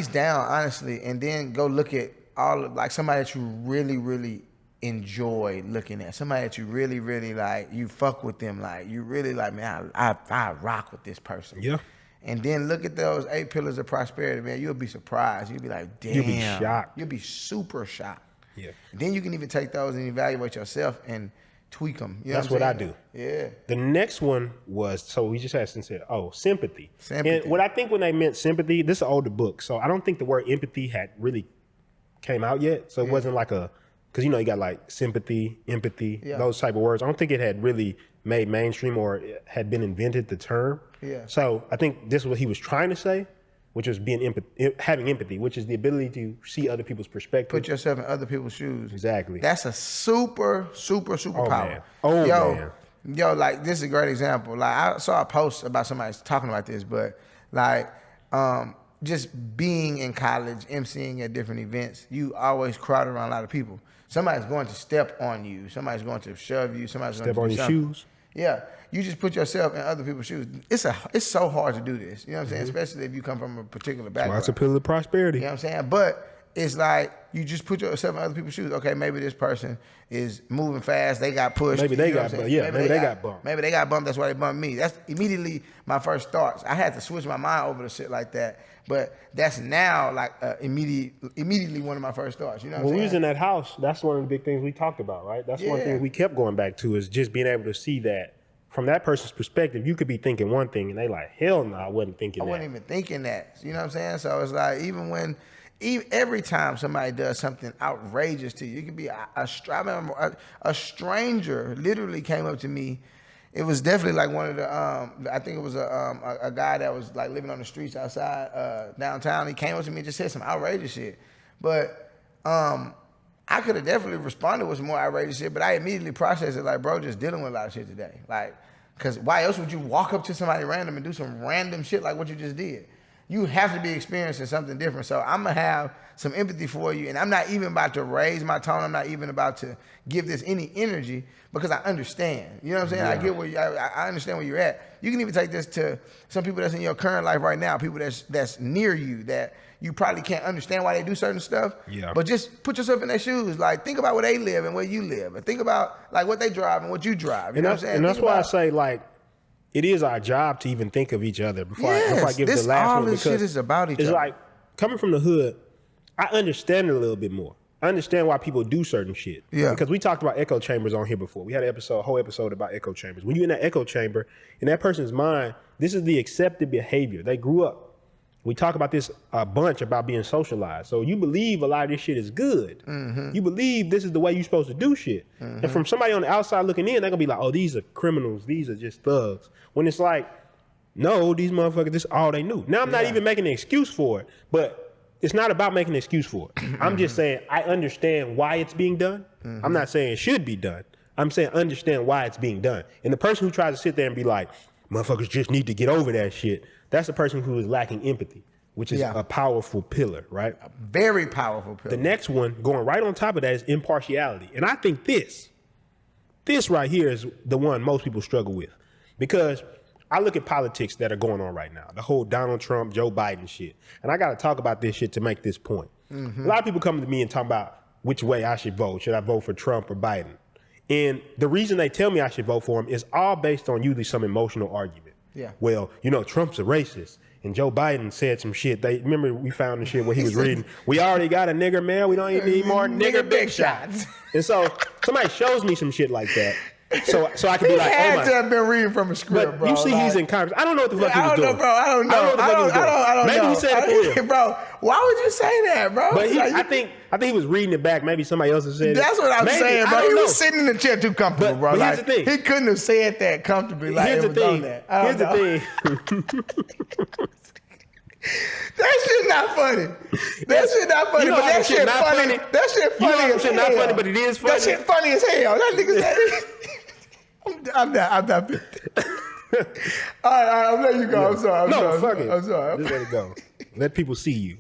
down honestly, and then go look at like somebody that you really, really enjoy looking at. Somebody that you really, really like. You fuck with them, like you really like. Man, I rock with this person. Yeah. And then look at those 8 pillars of prosperity, man. You'll be surprised. You'll be like, damn. You'll be shocked. You'll be super shocked. Yeah. Then you can even take those and evaluate yourself and tweak them. You know That's what I saying? do. Yeah. The next one was, so we just had sincerity. Oh, sympathy. Sympathy. And what I think when they meant sympathy, this is an older book, so I don't think the word empathy had really came out yet. So it wasn't like because you got like sympathy, empathy, those type of words. I don't think it had really made mainstream or it had been invented, the term. Yeah. So I think this is what he was trying to say, which was having empathy, which is the ability to see other people's perspective. Put yourself in other people's shoes. Exactly. That's a super power. Man. Oh, man. Yo, like this is a great example. Like I saw a post about somebody talking about this, but like just being in college, emceeing at different events, you always crowd around a lot of people. Somebody's going to step on you. Somebody's going to shove you. Somebody's Step going on to do your something. shoes. Yeah, you just put yourself in other people's shoes. It's so hard to do this. You know what I'm saying? Especially if you come from a particular Well, background. that's a pillar of prosperity. You know what I'm saying? But it's like you just put yourself in other people's shoes. Okay, maybe this person is moving fast. They got pushed. Maybe they you know got what I'm bumped. saying? Yeah, maybe they got bumped. Maybe they got bumped. That's why they bumped me. That's immediately my first thoughts. I had to switch my mind over to shit like that. But that's now like immediately one of my first thoughts. You know what When I'm we saying? was in that house, that's one of the big things we talked about, right? That's one Yeah. thing we kept going back to is just being able to see that from that person's perspective, you could be thinking one thing and they like, hell no, I wasn't thinking I that. wasn't even thinking that. You know what I'm saying? So it's like every time somebody does something outrageous to you, it could be a stranger literally came up to me. It was definitely like one of the I think it was a guy that was like living on the streets outside downtown. He came up to me and just said some outrageous shit. But I could have definitely responded with some more outrageous shit, but I immediately processed it like, bro, just dealing with a lot of shit today. Like, because why else would you walk up to somebody random and do some random shit like what you just did? You have to be experiencing something different. So I'm going to have some empathy for you, and I'm not even about to raise my tone. I'm not even about to give this any energy because I understand. You know what I'm saying? I get where I understand where you're at. You can even take this to some people that's in your current life right now, people that's near you that you probably can't understand why they do certain stuff. Yeah. But just put yourself in their shoes. Like, think about where they live and where you live. And think about, like, what they drive and what you drive. You know what I'm saying? And that's Think why I about- say, like, it is our job to even think of each other before I give this the last all one. this because shit is about each it's other. like, coming from the hood, I understand it a little bit more. I understand why people do certain shit. Yeah. Because we talked about echo chambers on here before. We had a whole episode about echo chambers. When you're in that echo chamber, in that person's mind, this is the accepted behavior. They grew up. We talk about this a bunch about being socialized. So you believe a lot of this shit is good. Mm-hmm. You believe this is the way you're supposed to do shit. And from somebody on the outside looking in, they're gonna be like, oh, these are criminals. These are just thugs. When it's like, no, these motherfuckers, this is all they knew. Now I'm not even making an excuse for it, but it's not about making an excuse for it. I'm just saying I understand why it's being done. I'm not saying it should be done. I'm saying understand why it's being done. And the person who tries to sit there and be like, motherfuckers just need to get over that shit, that's the person who is lacking empathy, which is a powerful pillar, right? A very powerful pillar. The next one, going right on top of that, is impartiality. And I think this right here is the one most people struggle with. Because I look at politics that are going on right now, the whole Donald Trump, Joe Biden shit. And I got to talk about this shit to make this point. A lot of people come to me and talk about which way I should vote. Should I vote for Trump or Biden? And the reason they tell me I should vote for him is all based on usually some emotional argument. Yeah. Well, Trump's a racist. And Joe Biden said some shit. Remember we found the shit where he was reading, we already got a nigger, man. We don't even need more nigger big shots. And so somebody shows me some shit like that. So I can be like, had oh my. to have been reading from a script, But bro. you see he's in Congress. I don't know what the fuck he was doing. I don't know, bro. I don't know. Maybe he said it for real. Bro, why would you say that, bro? But Like, I think he was reading it back. Maybe somebody else has said it. that's what I'm saying, bro. He was sitting in the chair too comfortable, bro. But like, here's the thing. He couldn't have said that comfortably. Like, Here's it the was on thing. that. Here's the thing. That shit not funny. That shit not funny. You know But that that shit shit not funny. funny? That shit You know funny that as shit hell. not funny, but it is funny? That shit funny as hell. That nigga said. I'm not. All right, I'm letting you go. I'm sorry. Fuck it. I'm sorry. Just let it go. Let people see you.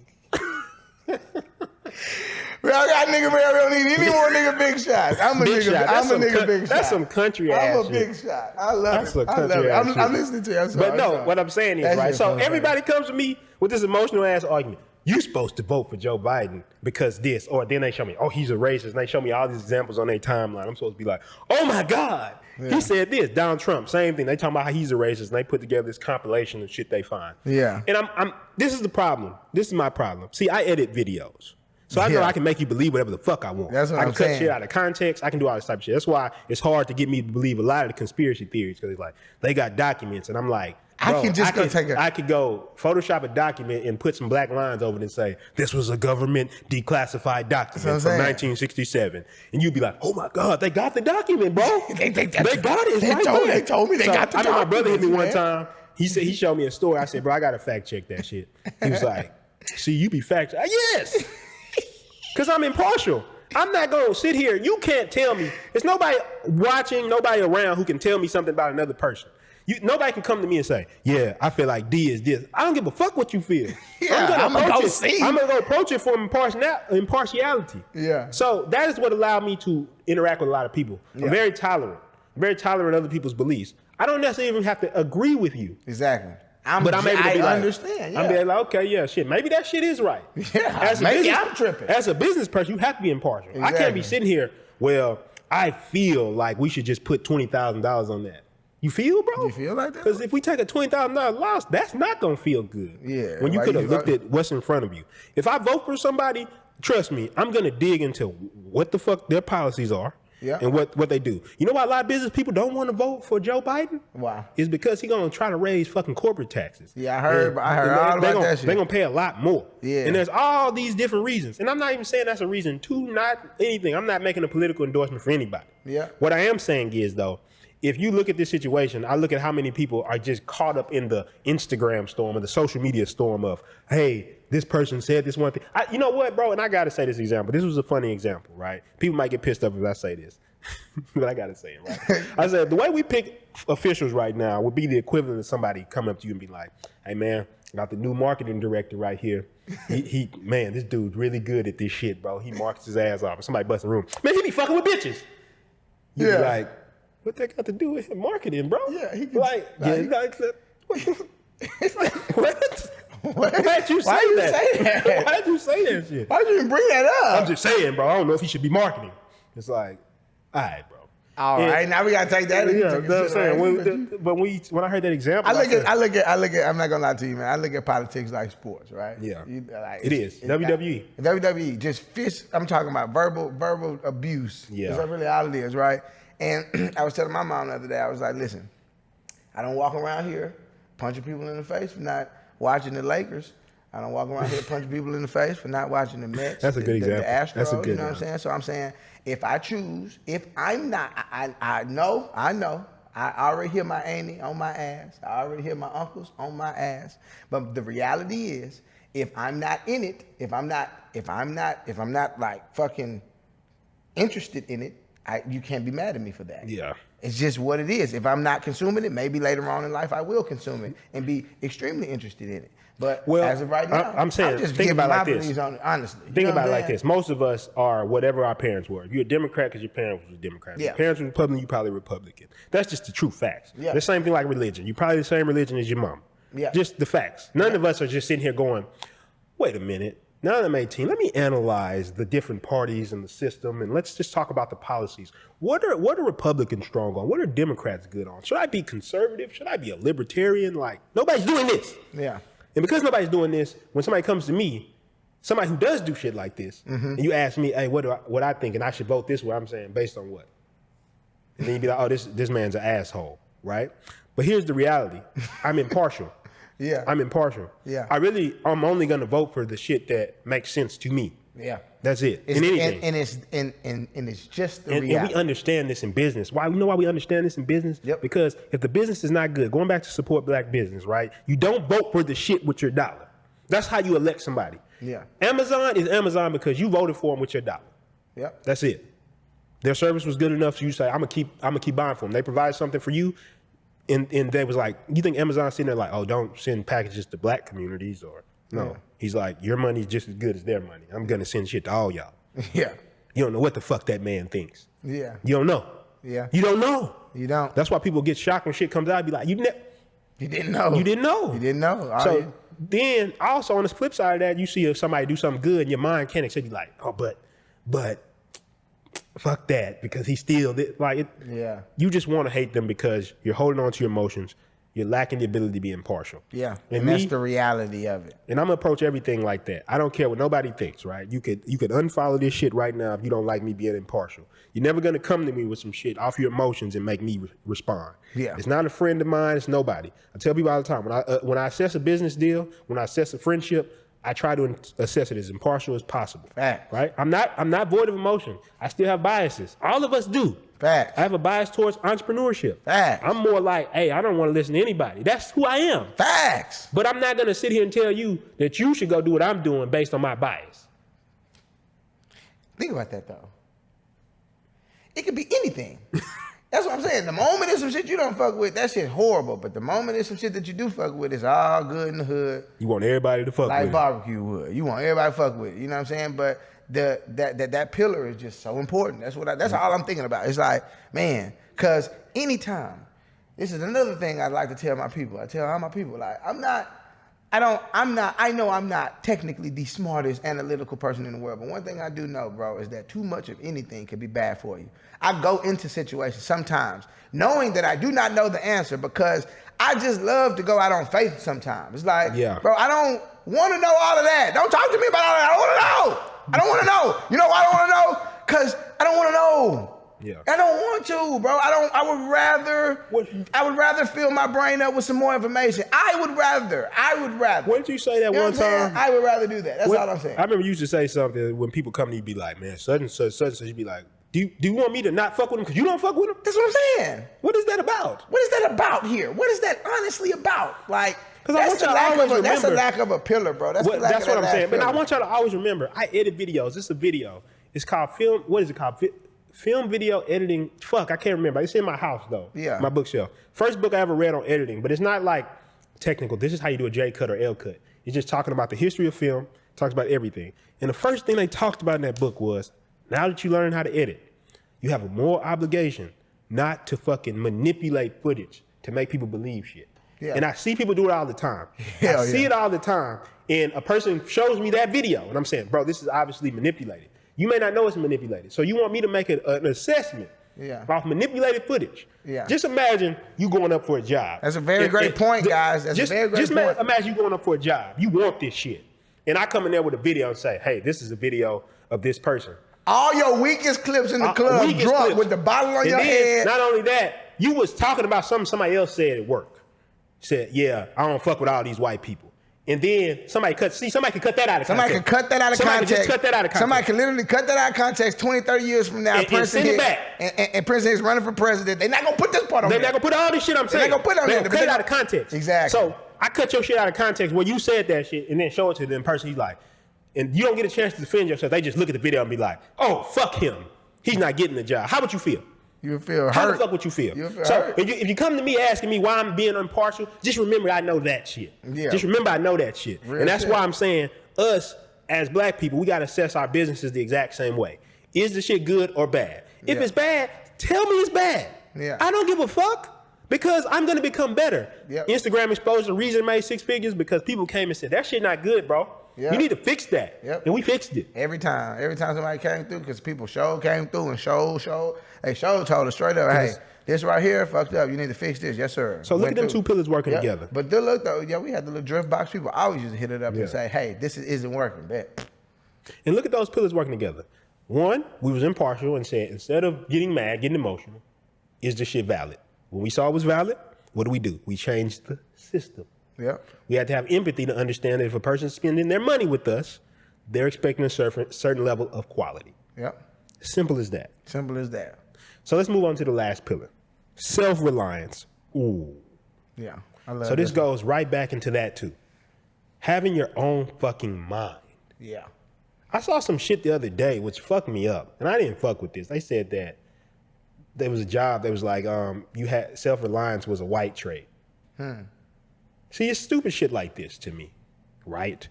We all got nigga, man. We don't need any more nigga big shots. I'm a Big nigga. shot. I'm a nigga big shot. That's some country ass I'm a shit. big shot. I love That's it. a I love country it. ass shit. I'm listening to you. I'm sorry. But no, I'm sorry. what I'm saying is, That right? shit So funny. everybody comes to me with this emotional ass argument. You supposed to vote for Joe Biden because this, or then they show me, oh, he's a racist. And they show me all these examples on their timeline. I'm supposed to be like, oh my God, he said this. Donald Trump, same thing. They talking about how he's a racist, and they put together this compilation of shit they find. Yeah. And I'm this is the problem. This is my problem. See, I edit videos. So I know I can make you believe whatever the fuck I want. That's what I I'm can cut saying. shit out of context. I can do all this type of shit. That's why it's hard to get me to believe a lot of the conspiracy theories, because it's like they got documents, and I'm like, I bro, can just go take a- I could go Photoshop a document and put some black lines over it and say, this was a government declassified document what I'm from saying. 1967. And you'd be like, oh my God, they got the document, bro. They got it. It's right there. They told me they got the I know my brother hit me one documents, man. time. He said, he showed me a story. I said, bro, I got to fact check that shit. He was like, see, you be fact checking. Yes. Because I'm impartial. I'm not going to sit here. You can't tell me. There's nobody watching, nobody around who can tell me something about another person. Nobody can come to me and say, yeah, I feel like D is this. I don't give a fuck what you feel. Yeah, I'm gonna go see. I'm going to go approach it from impartiality. Yeah. So that is what allowed me to interact with a lot of people. I'm very tolerant. I'm very tolerant of other people's beliefs. I don't necessarily even have to agree with you. Exactly. But I'm able to be like, understand. Yeah. I'm being like, okay, yeah, shit. Maybe that shit is right. Yeah, maybe I'm tripping. As a business person, you have to be impartial. I can't Exactly. be sitting here, well, I feel like we should just put $20,000 on that. You feel, bro? You feel like that? Because if we take a $20,000 loss, that's not going to feel good. Yeah, When you why could have you looked vote? at what's in front of you. If I vote for somebody, trust me, I'm going to dig into what the fuck their policies are. Yeah. And what they do. You know why a lot of business people don't want to vote for Joe Biden? Why? It's because he's going to try to raise fucking corporate taxes. Yeah, I heard all about that shit. They're going to pay a lot more. Yeah. And there's all these different reasons. And I'm not even saying that's a reason to not anything. I'm not making a political endorsement for anybody. Yeah. What I am saying is, though, if you look at this situation, I look at how many people are just caught up in the Instagram storm or the social media storm of, hey, this person said this one thing. You know what, bro? And I got to say this example. This was a funny example, right? People might get pissed off if I say this. But I got to say it, right? I said, the way we pick officials right now would be the equivalent of somebody coming up to you and be like, hey, man, I got the new marketing director right here. Man, this dude's really good at this shit, bro. He markets his ass off. And somebody busts the room. Man, he be fucking with bitches. You be like, what that got to do with marketing, bro? Yeah, he can, like, what? Why'd you say Why you that? say that? Why'd you say that shit? Why'd you even bring that up? I'm just saying, bro. I don't know if he should be marketing. It's like, all right, bro. All right, now we gotta take that. into Yeah, that's what I'm consideration. saying. But when I heard that example, I look at. I'm not gonna lie to you, man. I look at politics like sports, right? Yeah. Like, It is. WWE. WWE, just fist. I'm talking about verbal abuse. Yeah. That's really all it is, right? And I was telling my mom the other day, I was like, listen, I don't walk around here punching people in the face for not watching the Lakers. I don't walk around here punching people in the face for not watching the Mets. That's a good example. The Astros, That's a good you know what I'm example. saying? So I'm saying, if I choose, if I'm not, I know, I already hear my auntie on my ass. I already hear my uncles on my ass. But the reality is, if I'm not in it, if I'm not like fucking interested in it, you can't be mad at me for that. Yeah. It's just what it is. If I'm not consuming it, maybe later on in life I will consume it and be extremely interested in it. But as of right now, I'm saying, just think giving about it my like this. beliefs on it, honestly. Think about it like this. Most of us are whatever our parents were. If you're a Democrat because your parents were Democrat. If Yeah. your parents were Republican, you're probably Republican. That's just the true facts. Yeah. The same thing like religion. You're probably the same religion as your mom. Yeah. Just the facts. None of us are just sitting here going, wait a minute. now that I'm 18, let me analyze the different parties and the system, and let's just talk about the policies. What are Republicans strong on? What are Democrats good on? Should I be conservative? Should I be a libertarian? Like, nobody's doing this. Yeah. And because nobody's doing this, when somebody comes to me, somebody who does do shit like this, and you ask me, hey, what I think, and I should vote this way, I'm saying, based on what? And then you'd be like, oh, this man's an asshole, right? But here's the reality. I'm impartial. Yeah. I'm impartial. Yeah. I'm only gonna vote for the shit that makes sense to me. Yeah. That's it. It's, in anything. And it's just the And reality. we understand this in business. Why? You know why we understand this in business? Yep. Because if the business is not good, going back to support black business, right? You don't vote for the shit with your dollar. That's how you elect somebody. Yeah. Amazon is Amazon because you voted for them with your dollar. Yep. That's it. Their service was good enough, so you say, I'm gonna keep buying from them. They provide something for you, and they was like, you think Amazon's sitting there like, oh, don't send packages to black communities, or no? Yeah. He's like, your money's just as good as their money. I'm gonna send shit to all y'all. Yeah. You don't know what the fuck that man thinks. Yeah. You don't know. Yeah. You don't know. You don't. That's why people get shocked when shit comes out. Be like, You didn't know. You didn't know. You didn't know. So then also on the flip side of that, you see if somebody do something good and your mind can't accept, you like, oh, but fuck that, because he still did. Like, Yeah. You just want to hate them because you're holding on to your emotions. You're lacking the ability to be impartial. Yeah. And that's me, the reality of it. and I'm gonna approach everything like that. I don't care what nobody thinks, right? You could unfollow this shit right now if you don't like me being impartial. You're never gonna come to me with some shit off your emotions and make me respond. Yeah. It's not a friend of mine. It's nobody. I tell people all the time when I assess a business deal, when I assess a friendship, I try to assess it as impartial as possible. Facts. Right? I'm not void of emotion. I still have biases. All of us do. Facts. I have a bias towards entrepreneurship. Facts. I'm more like, hey, I don't want to listen to anybody. That's who I am. Facts. But I'm not going to sit here and tell you that you should go do what I'm doing based on my bias. Think about that though. It could be anything. That's what I'm saying. The moment there's some shit you don't fuck with, that shit horrible. But the moment there's some shit that you do fuck with, it's all good in the hood. You want everybody to fuck Like with barbecue would. You want everybody to fuck with it. You know what I'm saying? But that pillar is just so important. That's all I'm thinking about. It's like, man, because anytime, this is another thing I'd like to tell my people. I tell all my people, like, I know I'm not technically the smartest analytical person in the world, but one thing I do know, bro, is that too much of anything can be bad for you. I go into situations sometimes knowing that I do not know the answer because I just love to go out on faith sometimes. It's like, bro, I don't want to know all of that. Don't talk to me about all that. I don't want to know. I don't want to know. You know why I don't want to know? Because I don't want to know. Yeah. I don't want to, bro. I would rather fill my brain up with some more information. I would rather. Wouldn't you say that You know one what I'm saying? time? I would rather do that. That's all I'm saying. I remember you used to say something when people come to you, be like, man, such and such, you'd be like, do you want me to not fuck with him because you don't fuck with him? That's what I'm saying. What is that about? What is that about here? What is that honestly about? Like, 'Cause I want y'all to always that's a remember- lack of a pillar, bro. That's That's what I'm saying. But I want y'all to always remember, I edit videos. This is a video. It's called film. What is it called? Film video editing. Fuck, I can't remember. It's in my house though. Yeah. My bookshelf. First book I ever read on editing, but it's not like technical. This is how you do a J cut or L cut. It's just talking about the history of film. Talks about everything. And the first thing they talked about in that book was, now that you learn how to edit, you have a moral obligation not to fucking manipulate footage to make people believe shit. Yeah. And I see people do it all the time. Hell I see yeah. it all the time. And a person shows me that video, and I'm saying, bro, this is obviously manipulated. You may not know it's manipulated. So you want me to make an assessment off manipulated footage. Yeah. Just imagine you going up for a job. That's a very great point, guys. That's a very great point. Imagine you going up for a job. You want this shit. And I come in there with a video and say, hey, this is a video of this person. All your weakest clips in the club, drunk clips. with the bottle on And your then, head. Not only that, you was talking about something somebody else said at work. Said, yeah, I don't fuck with all these white people. And then somebody could cut that out of context. Somebody can cut that out of Somebody context. Just cut that out of context. Somebody can literally cut that out of context 20, 30 years from now. And send it back. And President is running for president. They're not going to put this part on They're there. not going to put all this shit I'm saying. They're not going to put it on there. Cut it out of context. Exactly. So I cut your shit out of context where you said that shit and then show it to the person. He's like, and you don't get a chance to defend yourself. They just look at the video and be like, oh, fuck him. He's not getting the job. How would you feel? You would feel hurt. How the fuck would you feel? You would feel so hurt. if you come to me asking me why I'm being impartial, just remember I know that shit. Yeah. Just remember I know that shit. Real and that's shit. why I'm saying us as black people, we got to assess our businesses the exact same way. Is the shit good or bad? If Yeah. it's bad, tell me it's bad. Yeah. I don't give a fuck. Because I'm going to become better. Yep. Instagram exposure, the reason I made 6 figures because people came and said, that shit not good, bro. Yep. You need to fix that. Yep. And we fixed it. Every time somebody came through, because people came through and told us straight up, hey, this right here fucked up. You need to fix this. Yes, sir. So look at them 2 pillars working together. But look though, we had the little drift box. People always used to hit it up and say, hey, this isn't working. Bet. And look at those pillars working together. One, we was impartial and said, instead of getting mad, getting emotional, is this shit valid? When we saw it was valid, what do? We changed the system. Yep. We had to have empathy to understand that if a person's spending their money with us, they're expecting a certain level of quality. Yep. Simple as that. Simple as that. So let's move on to the last pillar. Self-reliance. Ooh. Yeah. I love So this goes right back into that too. Having your own fucking mind. Yeah. I saw some shit the other day which fucked me up. And I didn't fuck with this. They said that there was a job that was like, you had self-reliance was a white trait. See, it's stupid shit like this to me, right?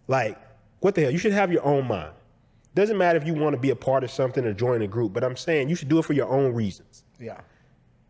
Like, what the hell? You should have your own mind. Doesn't matter if you want to be a part of something or join a group, but I'm saying you should do it for your own reasons. Yeah.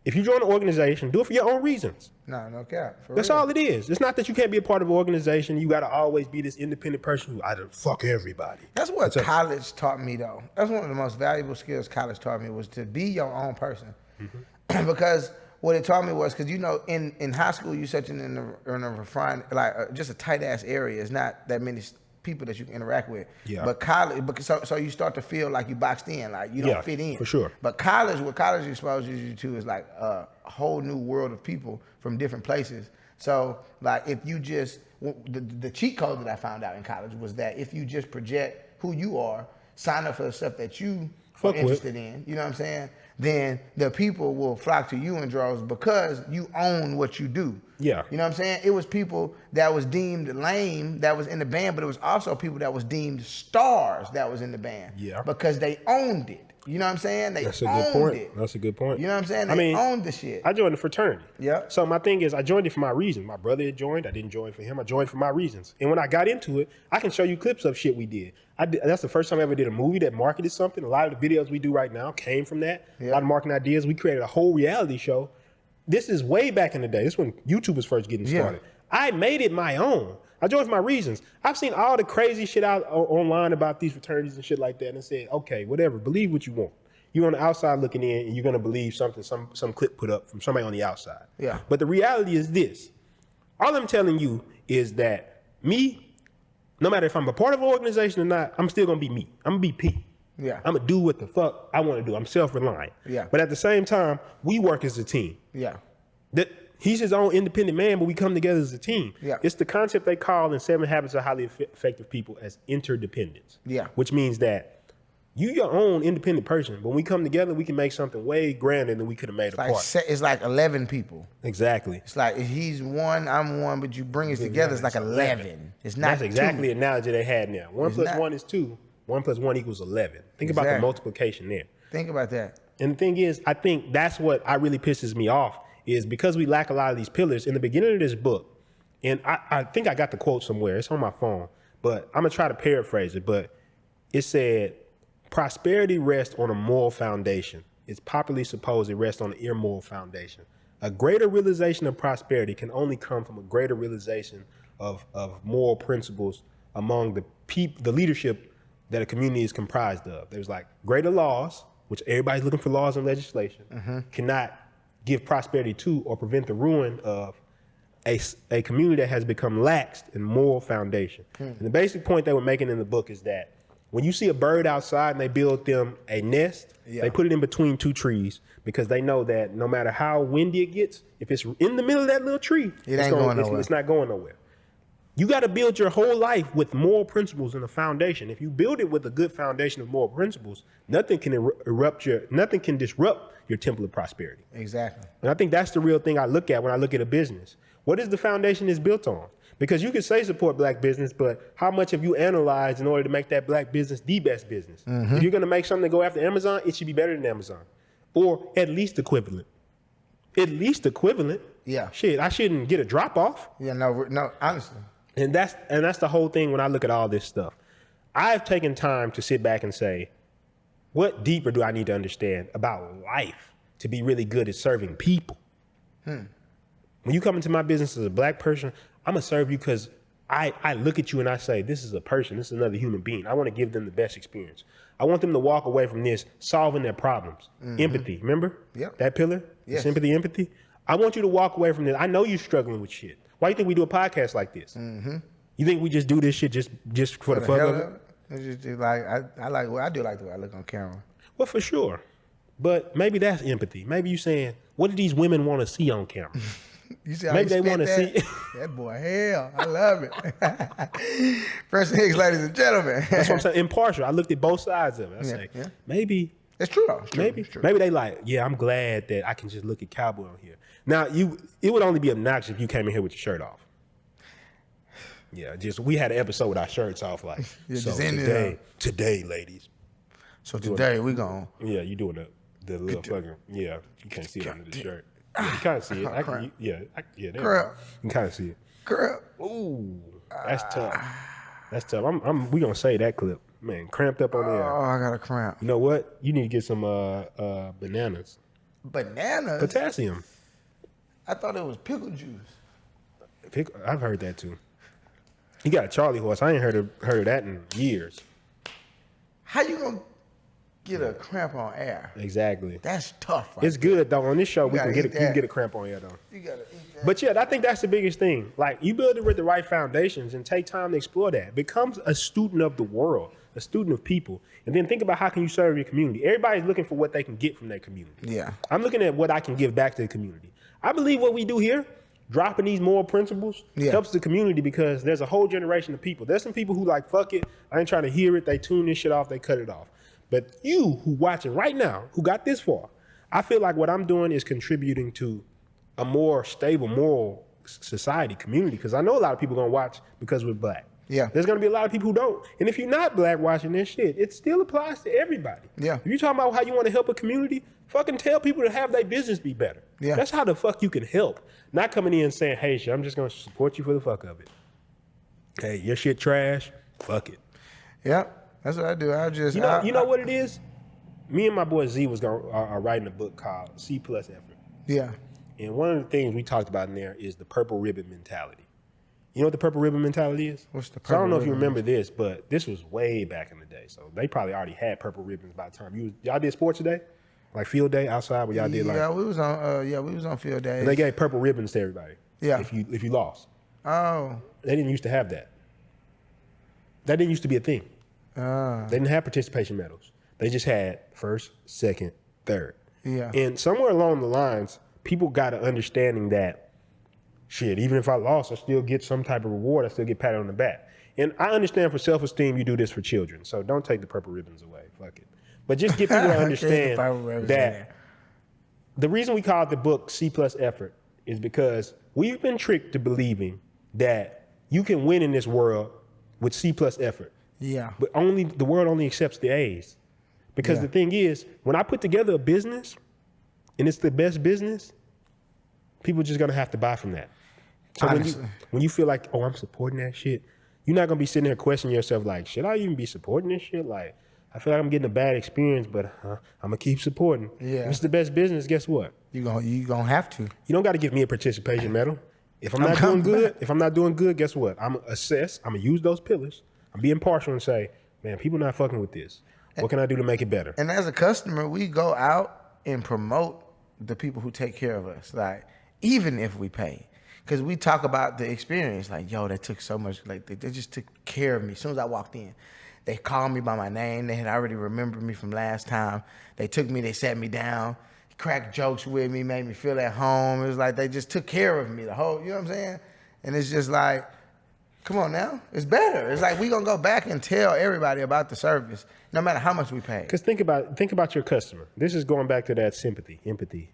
If you join an organization, do it for your own reasons. No cap. That's all it is. It's not that you can't be a part of an organization. You got to always be this independent person who I don't fuck everybody. That's what college taught me, though. That's one of the most valuable skills college taught me was to be your own person. Mm-hmm. Because what it taught me was, because in high school, you're such in a refined, just a tight ass area. It's not that many people that you can interact with. Yeah. But college, so you start to feel like you boxed in, like you don't fit in. For sure. But college, what college exposes you to is like a whole new world of people from different places. So like if you just, the cheat code that I found out in college was that if you just project who you are, sign up for the stuff that you are interested in, you know what I'm saying? Then the people will flock to you in droves because you own what you do. Yeah. You know what I'm saying? It was people that was deemed lame that was in the band, but it was also people that was deemed stars that was in the band. Yeah. Because they owned it. You know what I'm saying? That's a good point. That's a good point. You know what I'm saying? They owned the shit. I joined the fraternity. Yeah. So my thing is, I joined it for my reasons. My brother had joined. I didn't join for him. I joined for my reasons. And when I got into it, I can show you clips of shit we did. That's the first time I ever did a movie that marketed something. A lot of the videos we do right now came from that. Yeah. A lot of marketing ideas. We created a whole reality show. This is way back in the day. This is when YouTube was first getting started. Yeah. I made it my own. I joined for my reasons. I've seen all the crazy shit out online about these fraternities and shit like that and said, okay, whatever, believe what you want. You're on the outside looking in and you're going to believe something, some clip put up from somebody on the outside. Yeah. But the reality is this. All I'm telling you is that me, no matter if I'm a part of an organization or not, I'm still going to be me. I'm going to be P. Yeah. I'm going to do what the fuck I want to do. I'm self-reliant. Yeah. But at the same time, we work as a team. Yeah. He's his own independent man, but we come together as a team. Yeah. It's the concept they call in 7 Habits of Highly Effective People as interdependence. Yeah. Which means that you your own independent person, but when we come together, we can make something way grander than we could have made apart. It's like 11 people. Exactly. It's like if he's one, I'm one, but you bring us together, it's like 11. It's not That's exactly the analogy they had now. 1 plus 1 is 2. 1 plus 1 equals 11. Think about the multiplication there. Think about that. And the thing is, I think that's what really pisses me off is because we lack a lot of these pillars. In the beginning of this book, and I think I got the quote somewhere. It's on my phone, but I'm going to try to paraphrase it. But it said, prosperity rests on a moral foundation. It's popularly supposed it rests on an immoral foundation. A greater realization of prosperity can only come from a greater realization of moral principles among the leadership that a community is comprised of. There's like greater laws, which everybody's looking for laws and legislation, cannot give prosperity to or prevent the ruin of a community that has become laxed in moral foundation. And the basic point they were making in the book is that when you see a bird outside and they build them a nest, they put it in between 2 trees because they know that no matter how windy it gets, if it's in the middle of that little tree, it's not going nowhere. You got to build your whole life with moral principles and a foundation. If you build it with a good foundation of moral principles, nothing can disrupt your temple of prosperity. Exactly. And I think that's the real thing I look at when I look at a business. What is the foundation it's built on? Because you can say support black business, but how much have you analyzed in order to make that black business the best business? If you're going to make something to go after Amazon, it should be better than Amazon. Or at least equivalent. At least equivalent. Yeah. Shit, I shouldn't get a drop off. Yeah, no, honestly. And that's the whole thing when I look at all this stuff. I've taken time to sit back and say, what deeper do I need to understand about life to be really good at serving people? When you come into my business as a black person, I'm gonna serve you because I look at you and I say, this is a person, this is another human being. I want to give them the best experience. I want them to walk away from this solving their problems. Empathy, remember? Yep. That pillar? Yes. Sympathy, empathy. I want you to walk away from this. I know you're struggling with shit. Why do you think we do a podcast like this? You think we just do this shit just for the fuck hell of it? of it. It's just like I do like the way I look on camera. Well, for sure. But maybe that's empathy. Maybe you saying, what do these women want to see on camera? You see how Maybe he they spit want to that? see. That boy, hell, I love it. Fresh Hicks, ladies and gentlemen. That's what I'm saying. Impartial. I looked at both sides of it. I say, maybe. It's true though. It's true. Maybe. It's true. Maybe they like, yeah, I'm glad that I can just look at Cowboy on here. Now, it would only be obnoxious if you came in here with your shirt off. Yeah, we had an episode with our shirts off, like, so today, ladies. So today we gon' Yeah, you doing the little fucking, yeah, you can't see it under the shirt. Yeah, you kind of see it. There Crap. you can kind of see it. Crap. Ooh, that's tough. That's tough. We gonna say that clip, man. Cramped up on there. Oh, I got a cramp. You know what? You need to get some bananas. Bananas? Potassium. I thought it was pickle juice. I've heard that too. You got a Charlie horse. I ain't heard of that in years. How you gonna get a cramp on air? Exactly. That's tough. Right It's good though. On this show, we can gotta get eat you can that. get a cramp on air though. You gotta eat that. But yeah, I think that's the biggest thing. Like, you build it with the right foundations and take time to explore that. Becomes a student of the world, a student of people, and then think about how can you serve your community. Everybody's looking for what they can get from their community. Yeah. I'm looking at what I can give back to the community. I believe what we do here, dropping these moral principles, helps the community because there's a whole generation of people. There's some people who like, fuck it, I ain't trying to hear it. They tune this shit off, they cut it off. But you who watching right now, who got this far, I feel like what I'm doing is contributing to a more stable moral society, community, because I know a lot of people gonna watch because we're black. Yeah. There's gonna be a lot of people who don't. And if you're not black watching this shit, it still applies to everybody. Yeah. If you're talking about how you want to help a community, fucking tell people to have their business be better. Yeah. That's how the fuck you can help. Not coming in and saying, hey, shit, I'm just gonna support you for the fuck of it. Hey, your shit trash, fuck it. Yep. That's what I do. I just You know what it is? Me and my boy Z are writing a book called C Plus Effort. Yeah. And one of the things we talked about in there is the purple ribbon mentality. You know what the purple ribbon mentality is? What's the So I don't know purple if you ribbon? remember this, but this was way back in the day. So they probably already had purple ribbons by the time y'all did sports today, like field day outside, where y'all did like. Yeah, we was on field days. They gave purple ribbons to everybody. Yeah. If you lost, Oh. they didn't used to have that. That didn't used to be a thing. They didn't have participation medals. They just had first, second, third. Yeah. And somewhere along the lines, people got an understanding that, shit, even if I lost, I still get some type of reward. I still get patted on the back. And I understand for self-esteem, you do this for children. So don't take the purple ribbons away. Fuck it. But just get people to understand that the reason we call the book C Plus Effort is because we've been tricked to believing that you can win in this world with C Plus effort. Yeah. But the world only accepts the A's. Because the thing is, when I put together a business and it's the best business, people just gonna have to buy from that. So when you feel like, oh, I'm supporting that shit, you're not gonna be sitting there questioning yourself like, should I even be supporting this shit? Like, I feel like I'm getting a bad experience, but I'm gonna keep supporting. Yeah. If it's the best business, guess what? You gonna have to. You don't gotta give me a participation medal. If I'm not doing good, guess what? I'm gonna assess, I'm gonna use those pillars. I'm being partial and say, man, people not fucking with this. What can I do to make it better? And as a customer, we go out and promote the people who take care of us, like even if we pay. Because we talk about the experience, like, yo, they took so much, like they just took care of me. As soon as I walked in, they called me by my name. They had already remembered me from last time. They took me, they sat me down, cracked jokes with me, made me feel at home. It was like they just took care of me the whole, you know what I'm saying? And it's just like, come on now, it's better. It's like we gonna go back and tell everybody about the service, no matter how much we pay. Because think about your customer. This is going back to that sympathy, empathy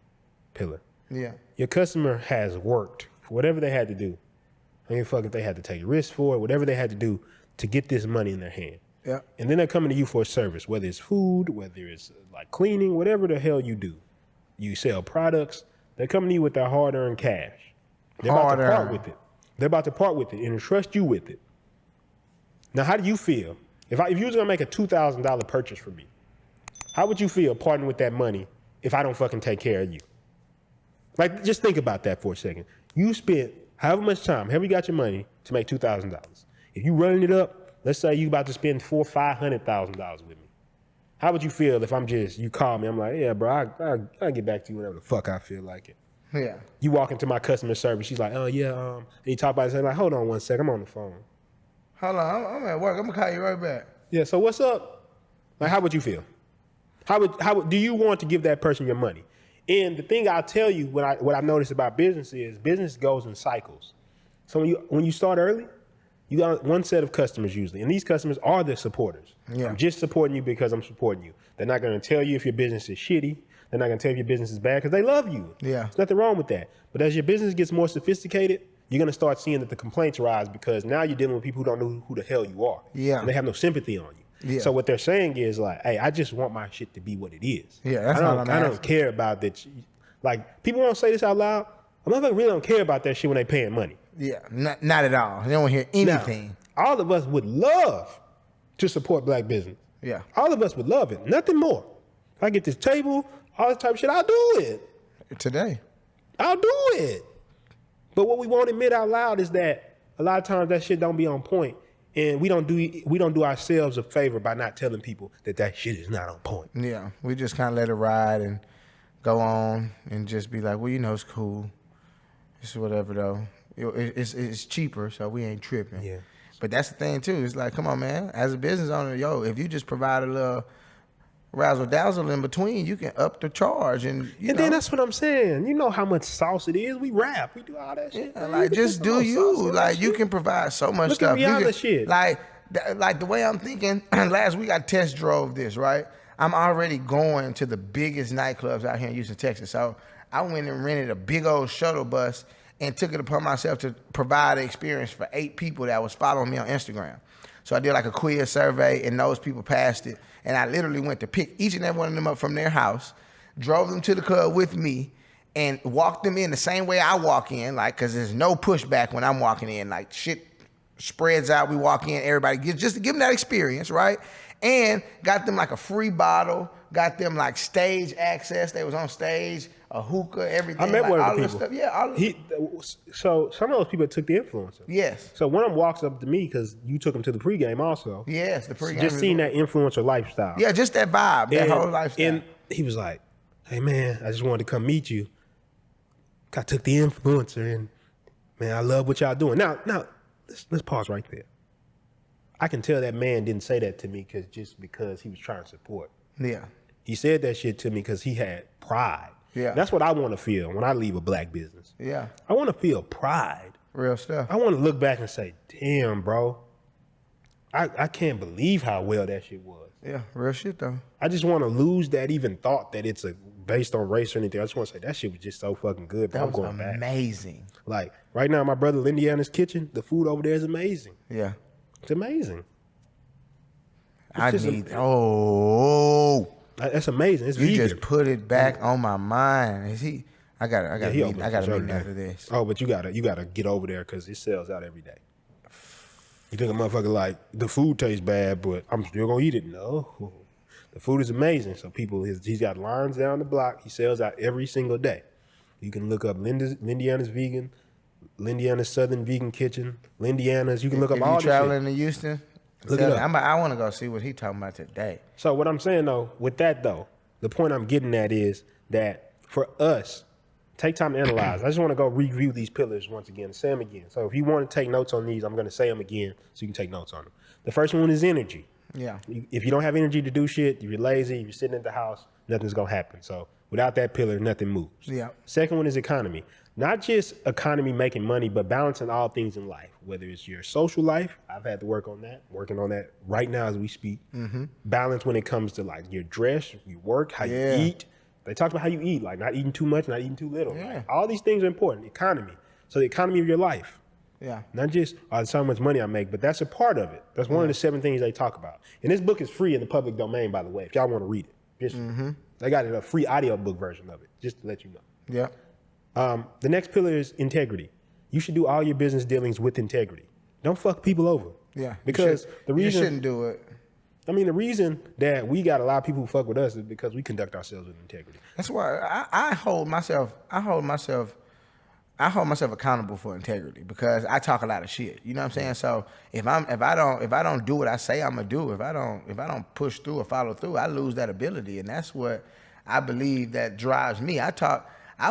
pillar. Yeah. Your customer has worked for whatever they had to do. I mean, fuck if they had to take a risk for it, whatever they had to do to get this money in their hand. Yeah. And then they're coming to you for a service, whether it's food, whether it's like cleaning, whatever the hell you do. You sell products. They're coming to you with their hard-earned cash. They're about to part with it. They're about to part with it and entrust you with it. Now, how do you feel? If you was gonna make a $2,000 purchase for me, how would you feel parting with that money if I don't fucking take care of you? Like, just think about that for a second. You spent however much time, however you got your money to make $2,000. If you running it up, let's say you about to spend $500,000 with me. How would you feel if you call me, I'm like, yeah, bro, I'll get back to you whenever the fuck I feel like it. Yeah. You walk into my customer service, she's like, oh, yeah, and you talk about it, say, like, hold on one second, I'm on the phone. Hold on, I'm at work. I'm gonna call you right back. Yeah, so what's up? Like, how would you feel? How would do you want to give that person your money? And the thing I'll tell you, what I noticed about business is business goes in cycles. So when you start early, you got one set of customers usually, and these customers are the supporters. Yeah. I'm just supporting you because I'm supporting you. They're not going to tell you if your business is shitty. They're not going to tell you if your business is bad because they love you. Yeah. There's nothing wrong with that. But as your business gets more sophisticated, you're going to start seeing that the complaints rise because now you're dealing with people who don't know who the hell you are. Yeah. And they have no sympathy on you. Yeah. So what they're saying is like, hey, I just want my shit to be what it is. Yeah, that's I all don't, I'm I don't asking. care about that. Like, people won't say this out loud. A motherfucker really don't care about that shit when they paying money. Yeah, not at all. They don't hear anything. Now, all of us would love to support black business. Yeah. All of us would love it. Nothing more. If I get this table, all this type of shit, I'll do it. Today. I'll do it. But what we won't admit out loud is that a lot of times that shit don't be on point, and we don't do ourselves a favor by not telling people that shit is not on point. Yeah, we just kind of let it ride and go on and just be like, well, you know, it's cool. It's whatever though. It's cheaper, so we ain't tripping. Yeah. But that's the thing too. It's like, come on, man. As a business owner, if you just provide a little razzle dazzle in between, you can up the charge and Then that's what I'm saying. You know how much sauce it is. We rap. We do all that shit. Yeah, like just do you. Like you can provide so much Look stuff. at Rihanna shit. Like the way I'm thinking. Last week I test drove this. Right, I'm already going to the biggest nightclubs out here in Houston, Texas. So I went and rented a big old shuttle bus and took it upon myself to provide an experience for 8 people that was following me on Instagram. So I did like a quiz survey, and those people passed it. And I literally went to pick each and every one of them up from their house, drove them to the club with me, and walked them in the same way I walk in, like, because there's no pushback when I'm walking in. Like, shit spreads out, we walk in, everybody gets, just to give them that experience, right? And got them like a free bottle, got them like stage access. They was on stage, a hookah, everything. I met like, one all of the this people. stuff. Yeah, So some of those people took the influencer. Yes. So one of them walks up to me because you took him to the pregame also. Yes, the pregame. Just seeing that influencer lifestyle. Yeah, just that vibe, that whole lifestyle. And he was like, hey man, I just wanted to come meet you. I took the influencer and man, I love what y'all doing. Now let's pause right there. I can tell that man didn't say that to me because he was trying to support. Yeah. He said that shit to me because he had pride. Yeah. That's what I want to feel when I leave a black business. Yeah. I want to feel pride. Real stuff. I want to look back and say, damn, bro, I can't believe how well that shit was. Yeah, real shit though. I just want to lose that even thought that it's based on race or anything. I just want to say that shit was just so fucking good. But That I'm was going back. amazing. Like right now, my brother Lindiana's kitchen, the food over there is amazing. Yeah. It's amazing. That's amazing. It's you vegan. just put it back on my mind. Is he? I got a meeting today. after this. Oh, but you gotta get over there because it sells out every day. You think a motherfucker like the food tastes bad, but I'm still gonna eat it? No, the food is amazing. So he's got lines down the block. He sells out every single day. You can look up Lindiana's Vegan, Lindiana's Southern Vegan Kitchen, Lindiana's. You can look up all you this shit. traveling to Houston, Look it up. I want to go see what he talking about today. So what I'm saying though, with that though, the point I'm getting at is that for us, take time to analyze. I just want to go review these pillars once again, say them again. So if you want to take notes on these, I'm going to say them again so you can take notes on them. The first one is energy. Yeah. If you don't have energy to do shit, if you're lazy, if you're sitting at the house, nothing's going to happen. So without that pillar, nothing moves. Yeah. Second one is economy. Not just economy making money, but balancing all things in life, whether it's your social life. I've had to work on that, working on that right now as we speak. Mm-hmm. Balance when it comes to like your dress, your work, how you eat. They talked about how you eat, like not eating too much, not eating too little. Yeah. Like, all these things are important. Economy. So the economy of your life. Yeah. Not just how much money I make, but that's a part of it. That's one of the 7 things they talk about. And this book is free in the public domain, by the way, if y'all want to read it. Just They got a free audiobook version of it, just to let you know. Yeah. The next pillar is integrity. You should do all your business dealings with integrity. Don't fuck people over. Yeah. Because the reason you shouldn't do it. I mean, the reason that we got a lot of people who fuck with us is because we conduct ourselves with integrity. That's why I hold myself accountable for integrity because I talk a lot of shit. You know what I'm saying? So if I don't do what I say I'm gonna do, if I don't push through or follow through, I lose that ability, and that's what I believe that drives me. I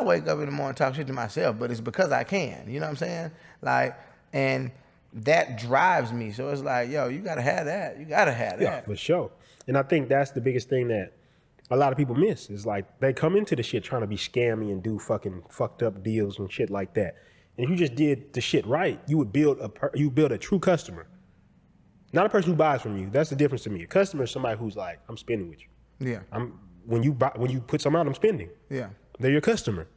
wake up in the morning and talk shit to myself, but it's because I can. You know what I'm saying? Like, and that drives me. So it's like, yo, you gotta have that. You gotta have that. Yeah, for sure. And I think that's the biggest thing that a lot of people miss is like they come into the shit trying to be scammy and do fucking fucked up deals and shit like that. And if you just did the shit right, you would build a true customer, not a person who buys from you. That's the difference to me. A customer is somebody who's like, I'm spending with you. Yeah. When you put something out, I'm spending. Yeah. They're your customer.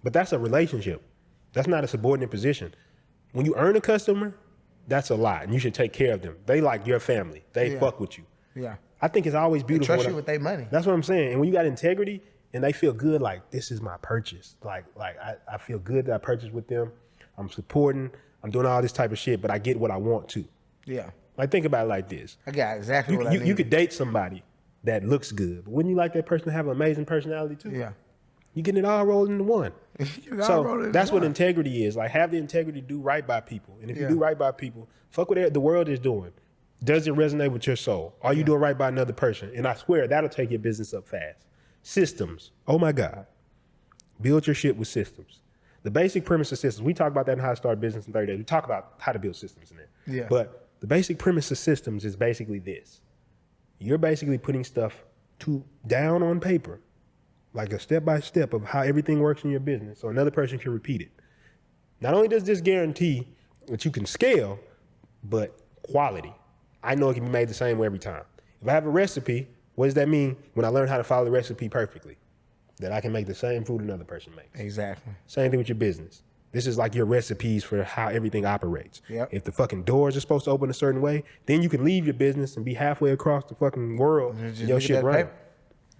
But that's a relationship. That's not a subordinate position. When you earn a customer, that's a lot, and you should take care of them. They like your family. They fuck with you. Yeah. I think it's always beautiful. They trust you with their money. That's what I'm saying. And when you got integrity and they feel good, like this is my purchase. Like I feel good that I purchased with them. I'm supporting. I'm doing all this type of shit, but I get what I want to. Yeah. Like think about it like this. I got exactly what I need. You could date somebody that looks good, but wouldn't you like that person to have an amazing personality too? Yeah. You getting it all rolled into one. So that's what integrity is. Like have the integrity to do right by people. And if you do right by people, fuck what the world is doing. Does it resonate with your soul? Are you doing right by another person? And I swear that'll take your business up fast. Systems. Oh my God. Build your shit with systems. The basic premise of systems, we talk about that in How to Start Business in 30 Days. We talk about how to build systems in there. Yeah. But the basic premise of systems is basically this. You're basically putting stuff down on paper, like a step-by-step of how everything works in your business so another person can repeat it. Not only does this guarantee that you can scale, but quality. I know it can be made the same way every time. If I have a recipe, what does that mean when I learn how to follow the recipe perfectly? That I can make the same food another person makes. Exactly. Same thing with your business. This is like your recipes for how everything operates. Yep. If the fucking doors are supposed to open a certain way, then you can leave your business and be halfway across the fucking world and your shit running.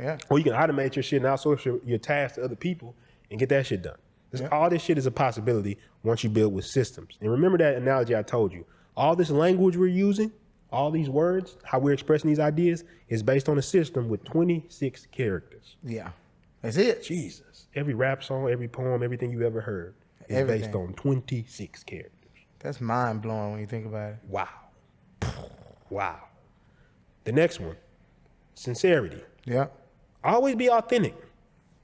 Yeah. Or you can automate your shit and outsource your tasks to other people and get that shit done. All this shit is a possibility once you build with systems. And remember that analogy I told you. All this language we're using, all these words, how we're expressing these ideas is based on a system with 26 characters. Yeah. That's it. Jesus. Every rap song, every poem, everything you ever heard is based on 26 characters. That's mind blowing when you think about it. Wow. Wow. The next one, sincerity. Yeah. Always be authentic.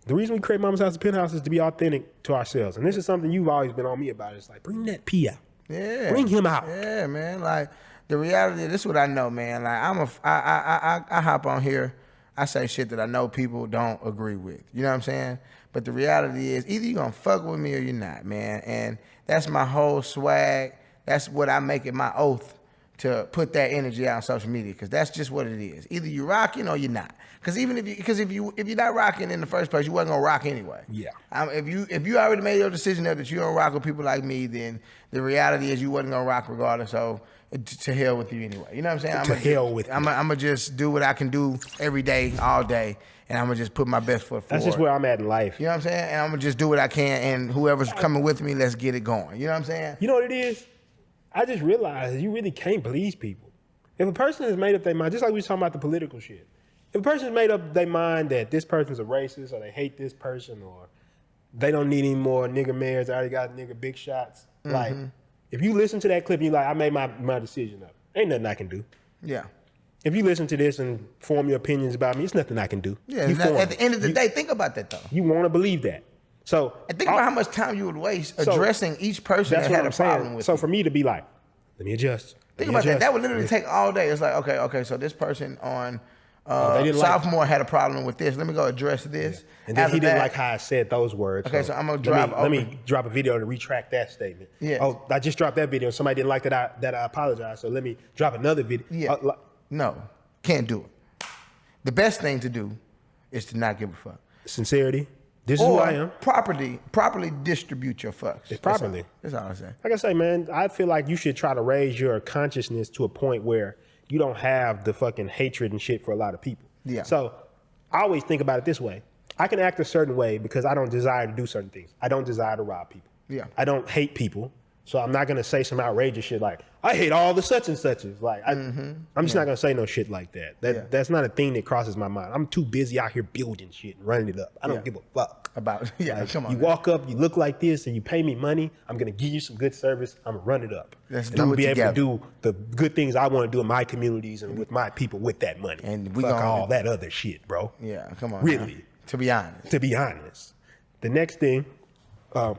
The reason we create Mama's House and Penthouse is to be authentic to ourselves. And this is something you've always been on me about. It's like, bring that P out. Yeah. Bring him out. Yeah, man. Like, the reality, this is what I know, man. Like, I hop on here, I say shit that I know people don't agree with. You know what I'm saying? But the reality is, either you're going to fuck with me or you're not, man. And that's my whole swag. That's what I make it my oath to put that energy out on social media, because that's just what it is. Either you're rocking or you're not. Because if you're not rocking in the first place, you wasn't gonna rock anyway. Yeah. If you already made your decision that you don't rock with people like me, then the reality is you wasn't gonna rock regardless. So to hell with you anyway. You know what I'm saying? I'm gonna just do what I can do every day, all day, and I'm gonna just put my best foot forward. That's just where I'm at in life. You know what I'm saying? And I'm gonna just do what I can, and whoever's coming with me, let's get it going. You know what I'm saying? You know what it is? I just realized you really can't please people. If a person has made up their mind, just like we was talking about the political shit, if a person has made up their mind that this person's a racist or they hate this person or they don't need any more nigger mayors, I already got nigger big shots. Mm-hmm. Like, if you listen to that clip and you're like, I made my decision up, ain't nothing I can do. Yeah. If you listen to this and form your opinions about me, it's nothing I can do. Yeah, at the end of the day, think about that though. You want to believe that. So and think about how much time you would waste addressing each person that had a problem with So you. for me to be like, let me adjust. Think about that. That would literally take all day. It's like, okay, so this person on sophomore had a problem with this. Let me go address this. Yeah. And then he didn't like how I said those words. Okay, so I'm gonna let me drop a video to retract that statement. Yeah. Oh, I just dropped that video. Somebody didn't like that I apologize. So let me drop another video. Yeah. No, can't do it. The best thing to do is to not give a fuck. Sincerity. This is who I am. Properly distribute your fucks. Properly. That's all I say. Like I say, man, I feel like you should try to raise your consciousness to a point where you don't have the fucking hatred and shit for a lot of people. Yeah. So I always think about it this way. I can act a certain way because I don't desire to do certain things. I don't desire to rob people. Yeah. I don't hate people. So I'm not gonna say some outrageous shit like I hate all the such and suches. Like I'm just not gonna say no shit like that. That's not a thing that crosses my mind. I'm too busy out here building shit and running it up. I don't give a fuck about come on. You walk up, you look like this, and you pay me money. I'm gonna give you some good service. I'm gonna run it up. And I'm gonna be able to do the good things I want to do in my communities and with my people with that money. And we fuck all that other shit, bro. Yeah, come on. Really, man. To be honest. The next thing.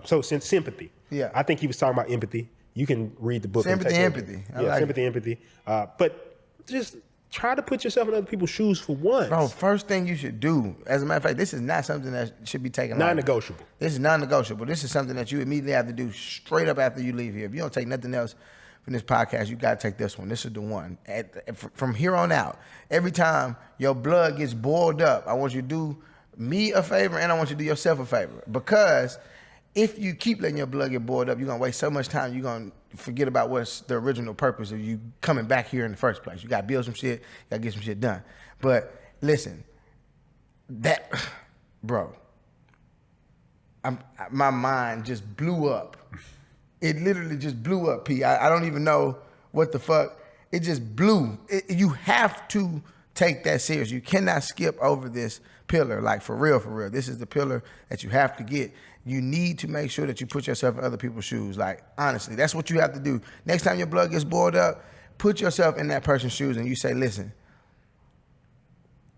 So since sympathy. Yeah. I think he was talking about empathy. You can read the book. Sympathy, empathy. Sympathy, empathy. But just try to put yourself in other people's shoes for once. Bro, first thing you should do, as a matter of fact, this is not something that should be taken non-negotiable. This is non-negotiable. This is something that you immediately have to do straight up after you leave here. If you don't take nothing else from this podcast, you got to take this one. This is the one. From here on out, every time your blood gets boiled up, I want you to do me a favor and I want you to do yourself a favor. Because if you keep letting your blood get boiled up, you're going to waste so much time, you're going to forget about what's the original purpose of you coming back here in the first place. You got to build some shit, you got to get some shit done. But listen, bro, my mind just blew up. It literally just blew up, P. I don't even know what the fuck. It just blew. You have to take that serious. You cannot skip over this pillar, like for real, for real. This is the pillar that you have to get. You need to make sure that you put yourself in other people's shoes. Like, honestly, that's what you have to do. Next time your blood gets boiled up, put yourself in that person's shoes and you say, listen,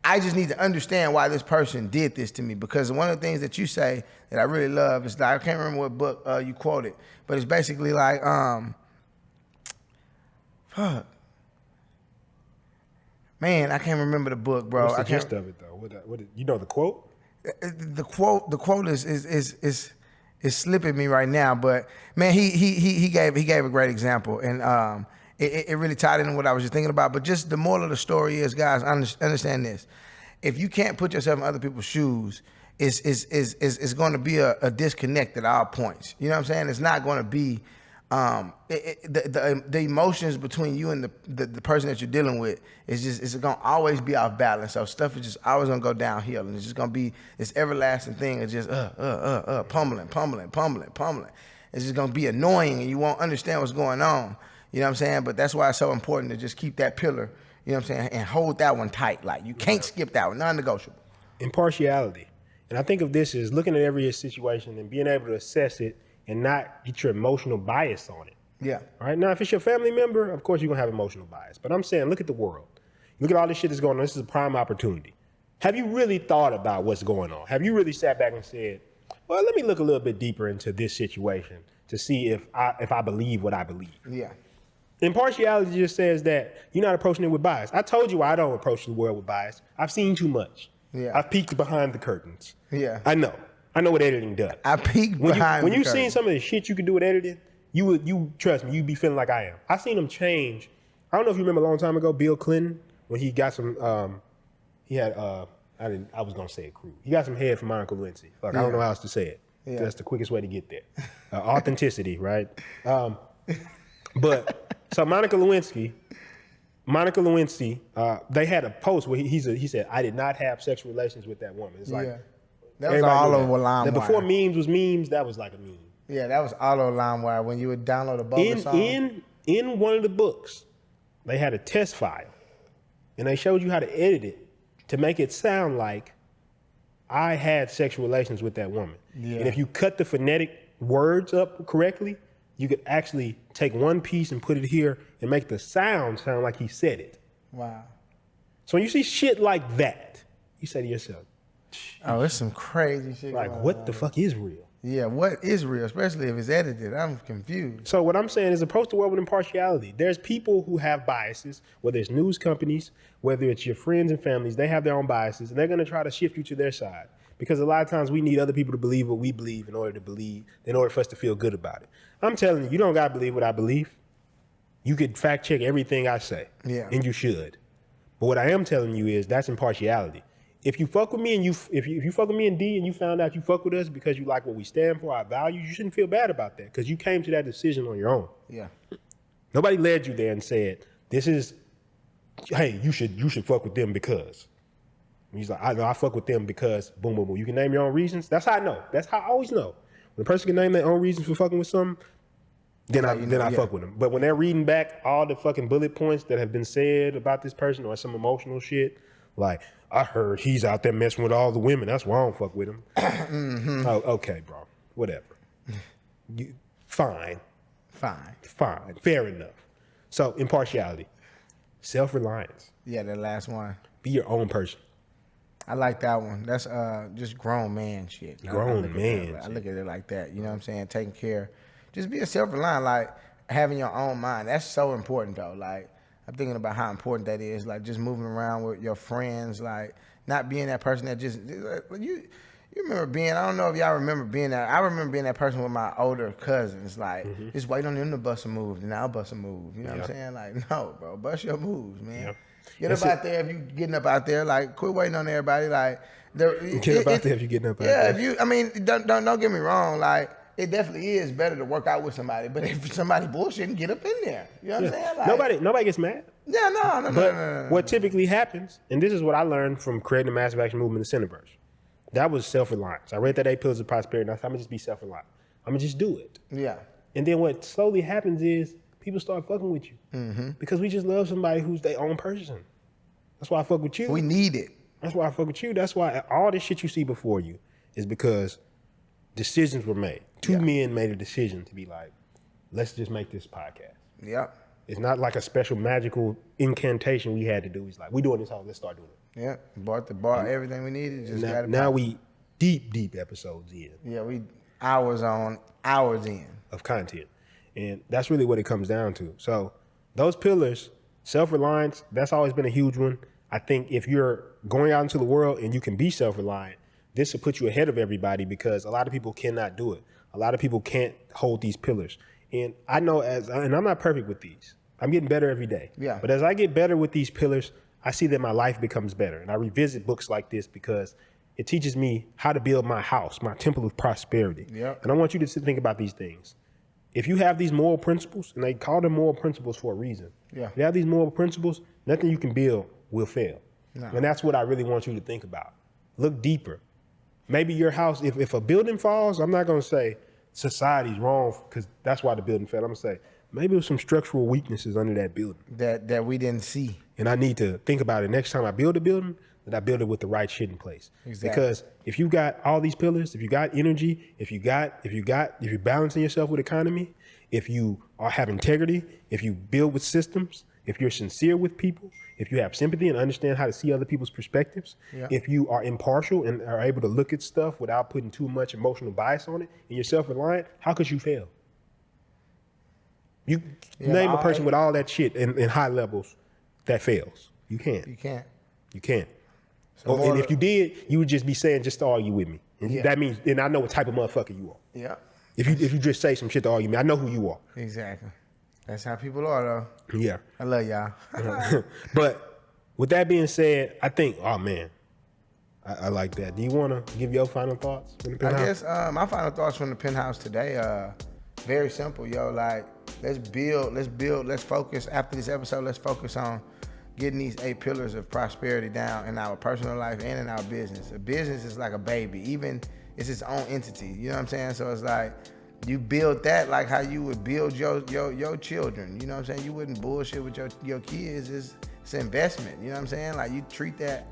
I just need to understand why this person did this to me. Because one of the things that you say that I really love is like, I can't remember what book you quoted, but it's basically like, fuck. Man, I can't remember the book, bro. What's the gist of it, though? What you know the quote? The quote is slipping me right now, but man, he gave a great example, and it really tied into what I was just thinking about. But just the moral of the story is, guys, understand this: if you can't put yourself in other people's shoes, it's going to be a disconnect at all points. You know what I'm saying? It's not going to be the emotions between you and the person that you're dealing with it's going to always be off balance. So stuff is just always going to go downhill, and it's just going to be this everlasting thing of just pummeling. It's just going to be annoying, and you won't understand what's going on. You know what I'm saying? But that's why it's so important to just keep that pillar, you know what I'm saying, and hold that one tight. Like, you can't skip that one, non-negotiable. Impartiality. And I think of this as looking at every situation and being able to assess it and not get your emotional bias on it. Yeah. All right. Now, if it's your family member, of course you're going to have emotional bias. But I'm saying, look at the world. Look at all this shit that's going on. This is a prime opportunity. Have you really thought about what's going on? Have you really sat back and said, well, let me look a little bit deeper into this situation to see if I believe what I believe? Yeah. Impartiality just says that you're not approaching it with bias. I told you I don't approach the world with bias. I've seen too much. Yeah. I've peeked behind the curtains. Yeah. I know what editing does. I peeked behind when you seen some of the shit you can do with editing, you trust me, you'd be feeling like I am. I seen him change. I don't know if you remember a long time ago, Bill Clinton, when he got some, he had, I was gonna say it crude. He got some head from Monica Lewinsky. Like, I don't know how else to say it. Yeah. That's the quickest way to get there. Authenticity, right? But so Monica Lewinsky, they had a post where he said, I did not have sexual relations with that woman. It's like, that was all over LimeWire. Before memes was memes, that was like a meme. Yeah, that was all over LimeWire when you would download a bogus song. In one of the books, they had a test file, and they showed you how to edit it to make it sound like I had sexual relations with that woman. Yeah. And if you cut the phonetic words up correctly, you could actually take one piece and put it here and make the sound like he said it. Wow. So when you see shit like that, you say to yourself, oh, it's some crazy shit. Like, what the fuck is real? Yeah, what is real, especially if it's edited? I'm confused. So what I'm saying is approach the world with impartiality. There's people who have biases, whether it's news companies, whether it's your friends and families, they have their own biases, and they're going to try to shift you to their side. Because a lot of times we need other people to believe what we believe in order for us to feel good about it. I'm telling you, you don't got to believe what I believe. You could fact check everything I say. Yeah. And you should. But what I am telling you is that's impartiality. If you fuck with me and if you fuck with me and D and you found out you fuck with us because you like what we stand for, our values, you shouldn't feel bad about that because you came to that decision on your own. Yeah. Nobody led you there and said, hey, you should fuck with them because. And he's like, I know I fuck with them because boom, boom, boom. You can name your own reasons. That's how I know. That's how I always know. When a person can name their own reasons for fucking with something, then I fuck with them. But when they're reading back all the fucking bullet points that have been said about this person or some emotional shit, like, I heard he's out there messing with all the women. That's why I don't fuck with him. Mm-hmm. Oh, okay, bro. Whatever. Fine. Fair enough. So, impartiality. Self-reliance. Yeah, the last one. Be your own person. I like that one. That's just grown man shit. I look at it like that. You know what I'm saying? Taking care. Just being self-reliant, like having your own mind. That's so important, though. Like, I'm thinking about how important that is. Like, just moving around with your friends, like, not being that person that just, you remember being, I don't know if y'all remember being that, I remember being that person with my older cousins, like, just waiting on them to bust a move, and I'll bust a move. You know what I'm saying? Like, no, bro, bust your moves, man. Yep. Get up out there if you getting up out there. Like, quit waiting on everybody. Like, get up out there if you getting up out there. Yeah, I mean, don't get me wrong. Like, it definitely is better to work out with somebody. But if somebody bullshitting, get up in there. You know what I'm saying? Like, nobody gets mad. Yeah, no. What typically happens, and this is what I learned from creating the massive action movement in Centerverse, that was self-reliance. I read that 8 Pillars of Prosperity, and I said, I'm gonna just be self-reliant. I'm gonna just do it. Yeah. And then what slowly happens is people start fucking with you because we just love somebody who's their own person. That's why I fuck with you. We need it. That's why I fuck with you. That's why all this shit you see before you is because decisions were made. Two men made a decision to be like, let's just make this podcast. Yep. It's not like a special magical incantation we had to do. He's like, we doing this all. Let's start doing it. Yeah. Bought everything we needed. Just now we deep episodes in. Yeah, we hours in of content, and that's really what it comes down to. So those pillars, self-reliance, that's always been a huge one. I think if you're going out into the world and you can be self-reliant, this will put you ahead of everybody because a lot of people cannot do it. A lot of people can't hold these pillars. And I know and I'm not perfect with these. I'm getting better every day. Yeah. But as I get better with these pillars, I see that my life becomes better. And I revisit books like this because it teaches me how to build my house, my temple of prosperity. Yeah. And I want you to think about these things. If you have these moral principles, and they call them moral principles for a reason. Yeah. If you have these moral principles, nothing you can build will fail. No. And that's what I really want you to think about. Look deeper. Maybe your house, if a building falls, I'm not going to say society's wrong because that's why the building fell. I'm going to say maybe there's some structural weaknesses under that building. That we didn't see. And I need to think about it next time I build a building, that I build it with the right shit in place. Exactly. Because if you got all these pillars, if you got energy, if you're balancing yourself with economy, if you have integrity, if you build with systems, if you're sincere with people, if you have sympathy and understand how to see other people's perspectives, if you are impartial and are able to look at stuff without putting too much emotional bias on it, and you're self-reliant, how could you fail? You name a person with all that shit in high levels that fails. You can't. You can't. So and if you did, you would just be saying just to argue with me. And that means, and I know what type of motherfucker you are. Yeah. If you just say some shit to argue with me, I know who you are. Exactly. That's how people are, though. Yeah. I love y'all. But with that being said, I think, oh man, I like that. Do you want to give your final thoughts from the Penthouse? I guess my final thoughts from the Penthouse today, very simple, yo. Like, let's build, let's focus. After this episode, let's focus on getting these 8 pillars of prosperity down in our personal life and in our business. A business is like a baby. Even it's its own entity. You know what I'm saying? So it's like, you build that like how you would build your children. You know what I'm saying? You wouldn't bullshit with your kids. It's an investment. You know what I'm saying? Like, you treat that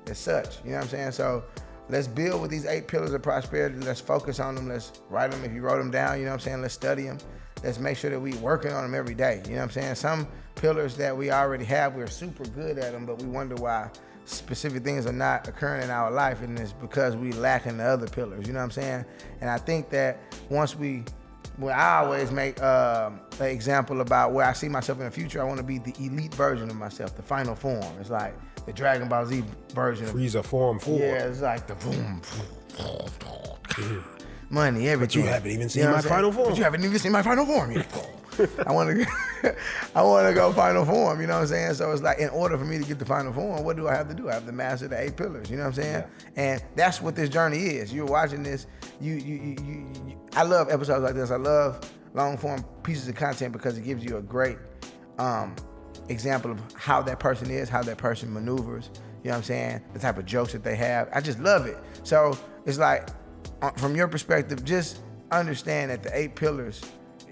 as such. You know what I'm saying? So let's build with these 8 pillars of prosperity. Let's focus on them. Let's write them if you wrote them down. You know what I'm saying? Let's study them. Let's make sure that we working on them every day. You know what I'm saying? Some pillars that we already have, we're super good at them, but we wonder why specific things are not occurring in our life, and it's because we lacking the other pillars. You know what I'm saying? And I think that I always make an example about where I see myself in the future. I want to be the elite version of myself, the final form. It's like the Dragon Ball Z version. Frieza Form 4. Yeah, it's like the boom, money, everything. But you haven't even seen my final form. But you haven't even seen my final form yet. I want to go final form, you know what I'm saying? So it's like, in order for me to get the final form, what do I have to do? I have to master the 8 pillars, you know what I'm saying? Yeah. And that's what this journey is. You're watching this, I love episodes like this. I love long form pieces of content because it gives you a great example of how that person is, how that person maneuvers, you know what I'm saying? The type of jokes that they have. I just love it. So it's like, from your perspective, just understand that the 8 pillars,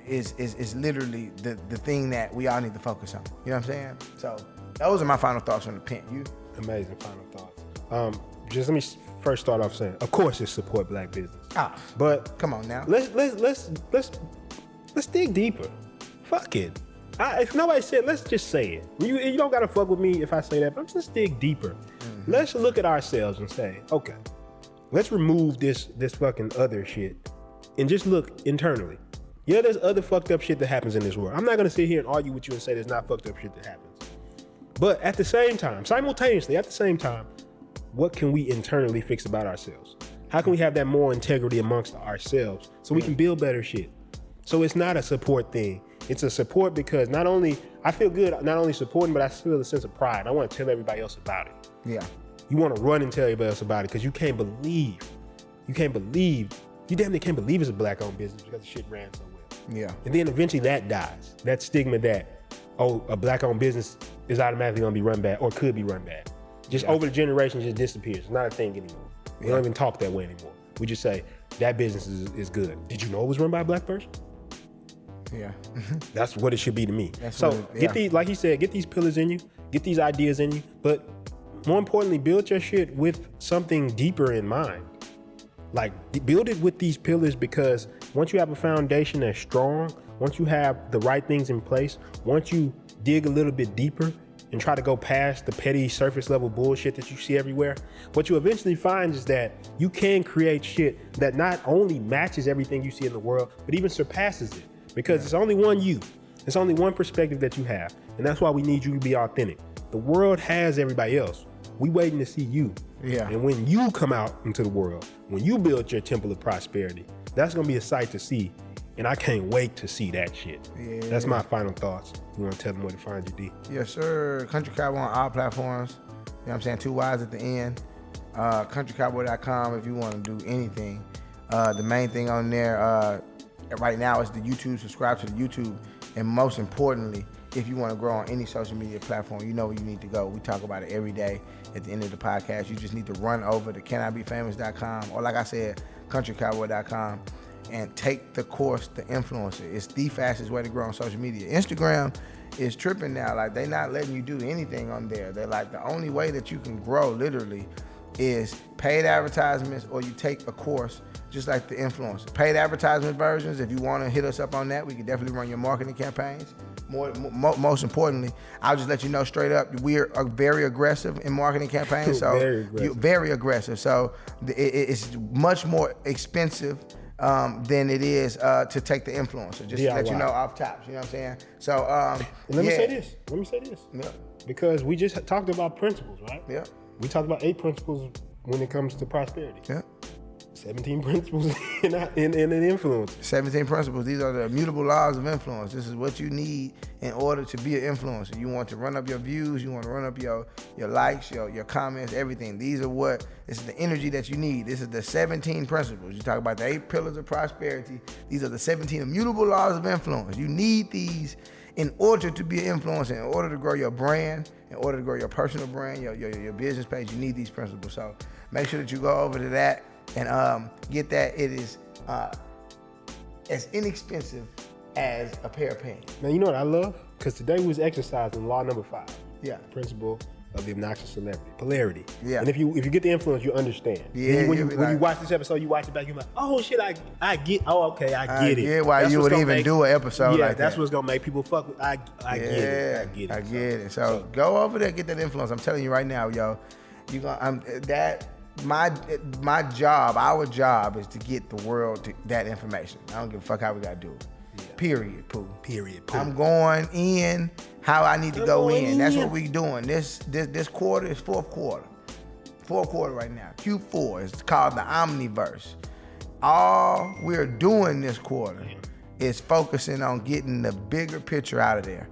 is literally the thing that we all need to focus on. You know what I'm saying? So those are my final thoughts on the pen. You? Amazing final thoughts. Just let me first start off saying, of course, it's support black business. But come on now. Let's dig deeper. Fuck it. If nobody said, let's just say it. You don't gotta fuck with me if I say that, but let's dig deeper. Mm-hmm. Let's look at ourselves and say, okay, let's remove this fucking other shit and just look internally. Yeah, there's other fucked up shit that happens in this world. I'm not gonna sit here and argue with you and say there's not fucked up shit that happens. But at the same time, simultaneously, at the same time, what can we internally fix about ourselves? How can we have that more integrity amongst ourselves so we can build better shit? So it's not a support thing. It's a support because not only I feel good, not only supporting, but I feel a sense of pride. I want to tell everybody else about it. Yeah. You want to run and tell everybody else about it because you damn near can't believe it's a black-owned business because the shit ran so well. Yeah. And then eventually that dies. That stigma that, a black-owned business is automatically going to be run bad or could be run bad. Just over the generations, just disappears. It's not a thing anymore. We don't even talk that way anymore. We just say, that business is good. Did you know it was run by a black person? Yeah. That's what it should be to me. Get these, like he said, get these pillars in you, get these ideas in you, but more importantly, build your shit with something deeper in mind. Like, build it with these pillars because once you have a foundation that's strong, once you have the right things in place, once you dig a little bit deeper and try to go past the petty surface level bullshit that you see everywhere, what you eventually find is that you can create shit that not only matches everything you see in the world, but even surpasses it. Because it's only one you. It's only one perspective that you have. And that's why we need you to be authentic. The world has everybody else. We waiting to see you. Yeah. And when you come out into the world, when you build your temple of prosperity, that's gonna be a sight to see. And I can't wait to see that shit. Yeah. That's my final thoughts. You wanna tell them where to find you, D? Yes, sir. Country Cowboy on all platforms. You know what I'm saying? 2 Y's at the end. CountryCowboy.com if you want to do anything. The main thing on there right now is the YouTube. Subscribe to the YouTube. And most importantly, if you want to grow on any social media platform, you know where you need to go. We talk about it every day at the end of the podcast. You just need to run over to canibefamous.com or, like I said, countrycowboy.com and take the course, The Influencer. It's the fastest way to grow on social media. Instagram is tripping now. Like, they not letting you do anything on there. They're like, the only way that you can grow literally is paid advertisements or you take a course just like The Influencer. Paid advertisement versions, if you want to hit us up on that, we can definitely run your marketing campaigns. Most importantly, I'll just let you know straight up, we are very aggressive in marketing campaigns. So very aggressive. So it's much more expensive than it is to take The Influencer. Just to let you know off top. You know what I'm saying? So let me say this. Yeah. Because we just talked about principles, right? Yeah. We talked about 8 principles when it comes to prosperity. Yeah. 17 principles in an influence. 17 principles. These are the immutable laws of influence. This is what you need in order to be an influencer. You want to run up your views. You want to run up your likes, your comments, everything. This is the energy that you need. This is the 17 principles. You talk about the 8 pillars of prosperity. These are the 17 immutable laws of influence. You need these in order to be an influencer, in order to grow your brand, in order to grow your personal brand, your business page. You need these principles. So make sure that you go over to that and get that. It is as inexpensive as a pair of pants. Now, you know what I love? Because today we was exercising law number 5. Yeah. The principle of the obnoxious celebrity. Polarity. Yeah. And if you get the influence, you understand. Yeah. When you watch this episode, you watch it back, you're like, oh shit, I get it. I get why that's you what's would gonna even do an episode like that. That's what's gonna make people fuck with. I get it. I get it. So go over there, get that influence. I'm telling you right now, yo. My job, our job is to get the world to that information. I don't give a fuck how we gotta do it. Yeah. Period, Pooh. I'm going in how I need to go in. That's what we doing. This quarter is fourth quarter. Fourth quarter right now. Q4. It's called the Omniverse. All we're doing this quarter is focusing on getting the bigger picture out of there.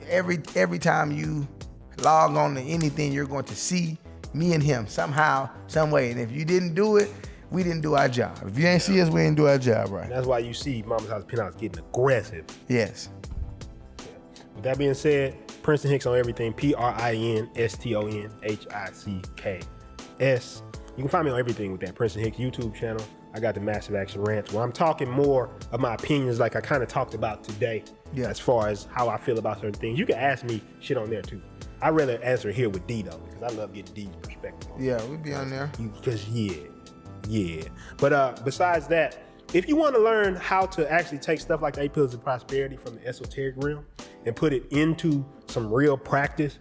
Every time you log on to anything, you're going to see me and him somehow, some way. And if you didn't do it, we didn't do our job. If you ain't see us, we didn't do our job right. And that's why you see Mama's House Penthouse getting aggressive. Yes. With that being said, Princeton Hicks on everything. PrincetonHicks. You can find me on everything with that Princeton Hicks YouTube channel. I got the Massive Action Rants, where I'm talking more of my opinions like I kind of talked about today, as far as how I feel about certain things. You can ask me shit on there too. I'd rather answer here with D though, because I love getting D's perspective on it. Yeah, we be on there. Because yeah. But besides that, if you want to learn how to actually take stuff like the 8 Pillars of Prosperity from the esoteric realm and put it into some real practice,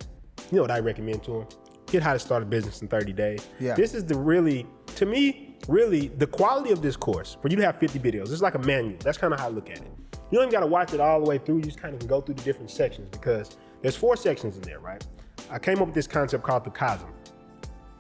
you know what I recommend to them? Get How to Start a Business in 30 Days. Yeah. This is to me, the quality of this course, for you to have 50 videos, it's like a manual. That's kind of how I look at it. You don't even got to watch it all the way through. You just kind of can go through the different sections, because there's 4 sections in there, right? I came up with this concept called the cosm.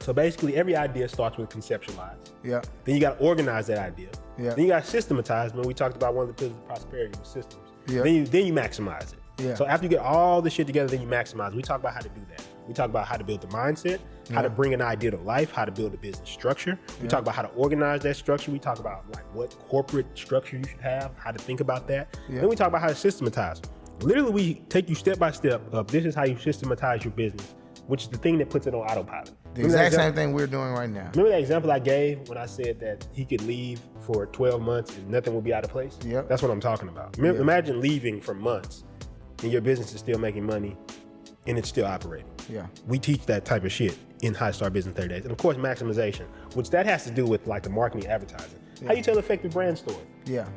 So basically, every idea starts with conceptualize. Yeah. Then you got to organize that idea. Yeah. Then you got to systematize. When we talked about one of the pillars of prosperity was systems. Yeah. Then you maximize it. Yeah. So after you get all the shit together, then you maximize. We talk about how to do that. We talk about how to build the mindset, how to bring an idea to life, how to build a business structure. We talk about how to organize that structure. We talk about like what corporate structure you should have, how to think about that. Then we talk about how to systematize. Literally, we take you step by step of this is how you systematize your business, which is the thing that puts it on autopilot. The exact same thing we're doing right now. Remember that example I gave when I said that he could leave for 12 months and nothing will be out of place? Yep. That's what I'm talking about. Imagine leaving for months and your business is still making money and it's still operating. Yeah. We teach that type of shit in How to Start Business in 30 Days. And of course, maximization, which that has to do with like the marketing, advertising. How you tell effective brand story. Yeah.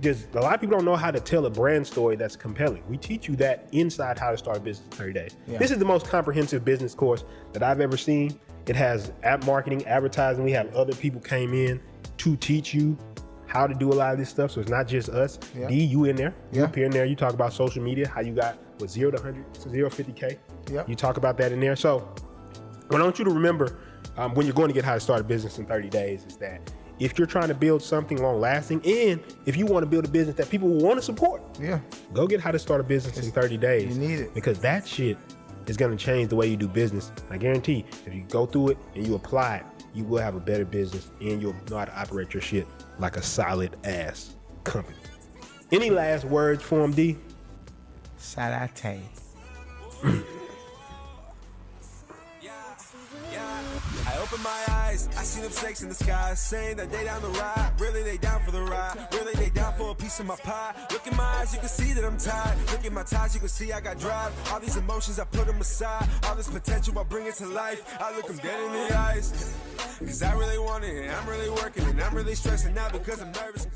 Just a lot of people don't know how to tell a brand story that's compelling. We teach you that inside How to Start a Business in 30 Days. Yeah. This is the most comprehensive business course that I've ever seen. It has app marketing, advertising. We have other people came in to teach you how to do a lot of this stuff. So it's not just us. Yeah. D, you in there. You Yeah. up here in there. You talk about social media, how you got 0 to 100, 0 to 50K. Yep. You talk about that in there. So what I want you to remember when you're going to get How to Start a Business in 30 Days is that if you're trying to build something long lasting, and if you want to build a business that people will want to support, go get How to Start a Business in 30 Days. You need it. Because that shit is going to change the way you do business. I guarantee if you go through it and you apply it, you will have a better business and you'll know how to operate your shit like a solid ass company. Any last words for him, D? Sarate. I open my eyes, I see them snakes in the sky, saying that they down the ride. Really, they down for the ride. Really, they down for a piece of my pie. Look in my eyes, you can see that I'm tired. Look in my ties, you can see I got drive. All these emotions, I put them aside. All this potential, I bring it to life. I look them dead in the eyes. Cause I really want it, and I'm really working, and I'm really stressing out because I'm nervous.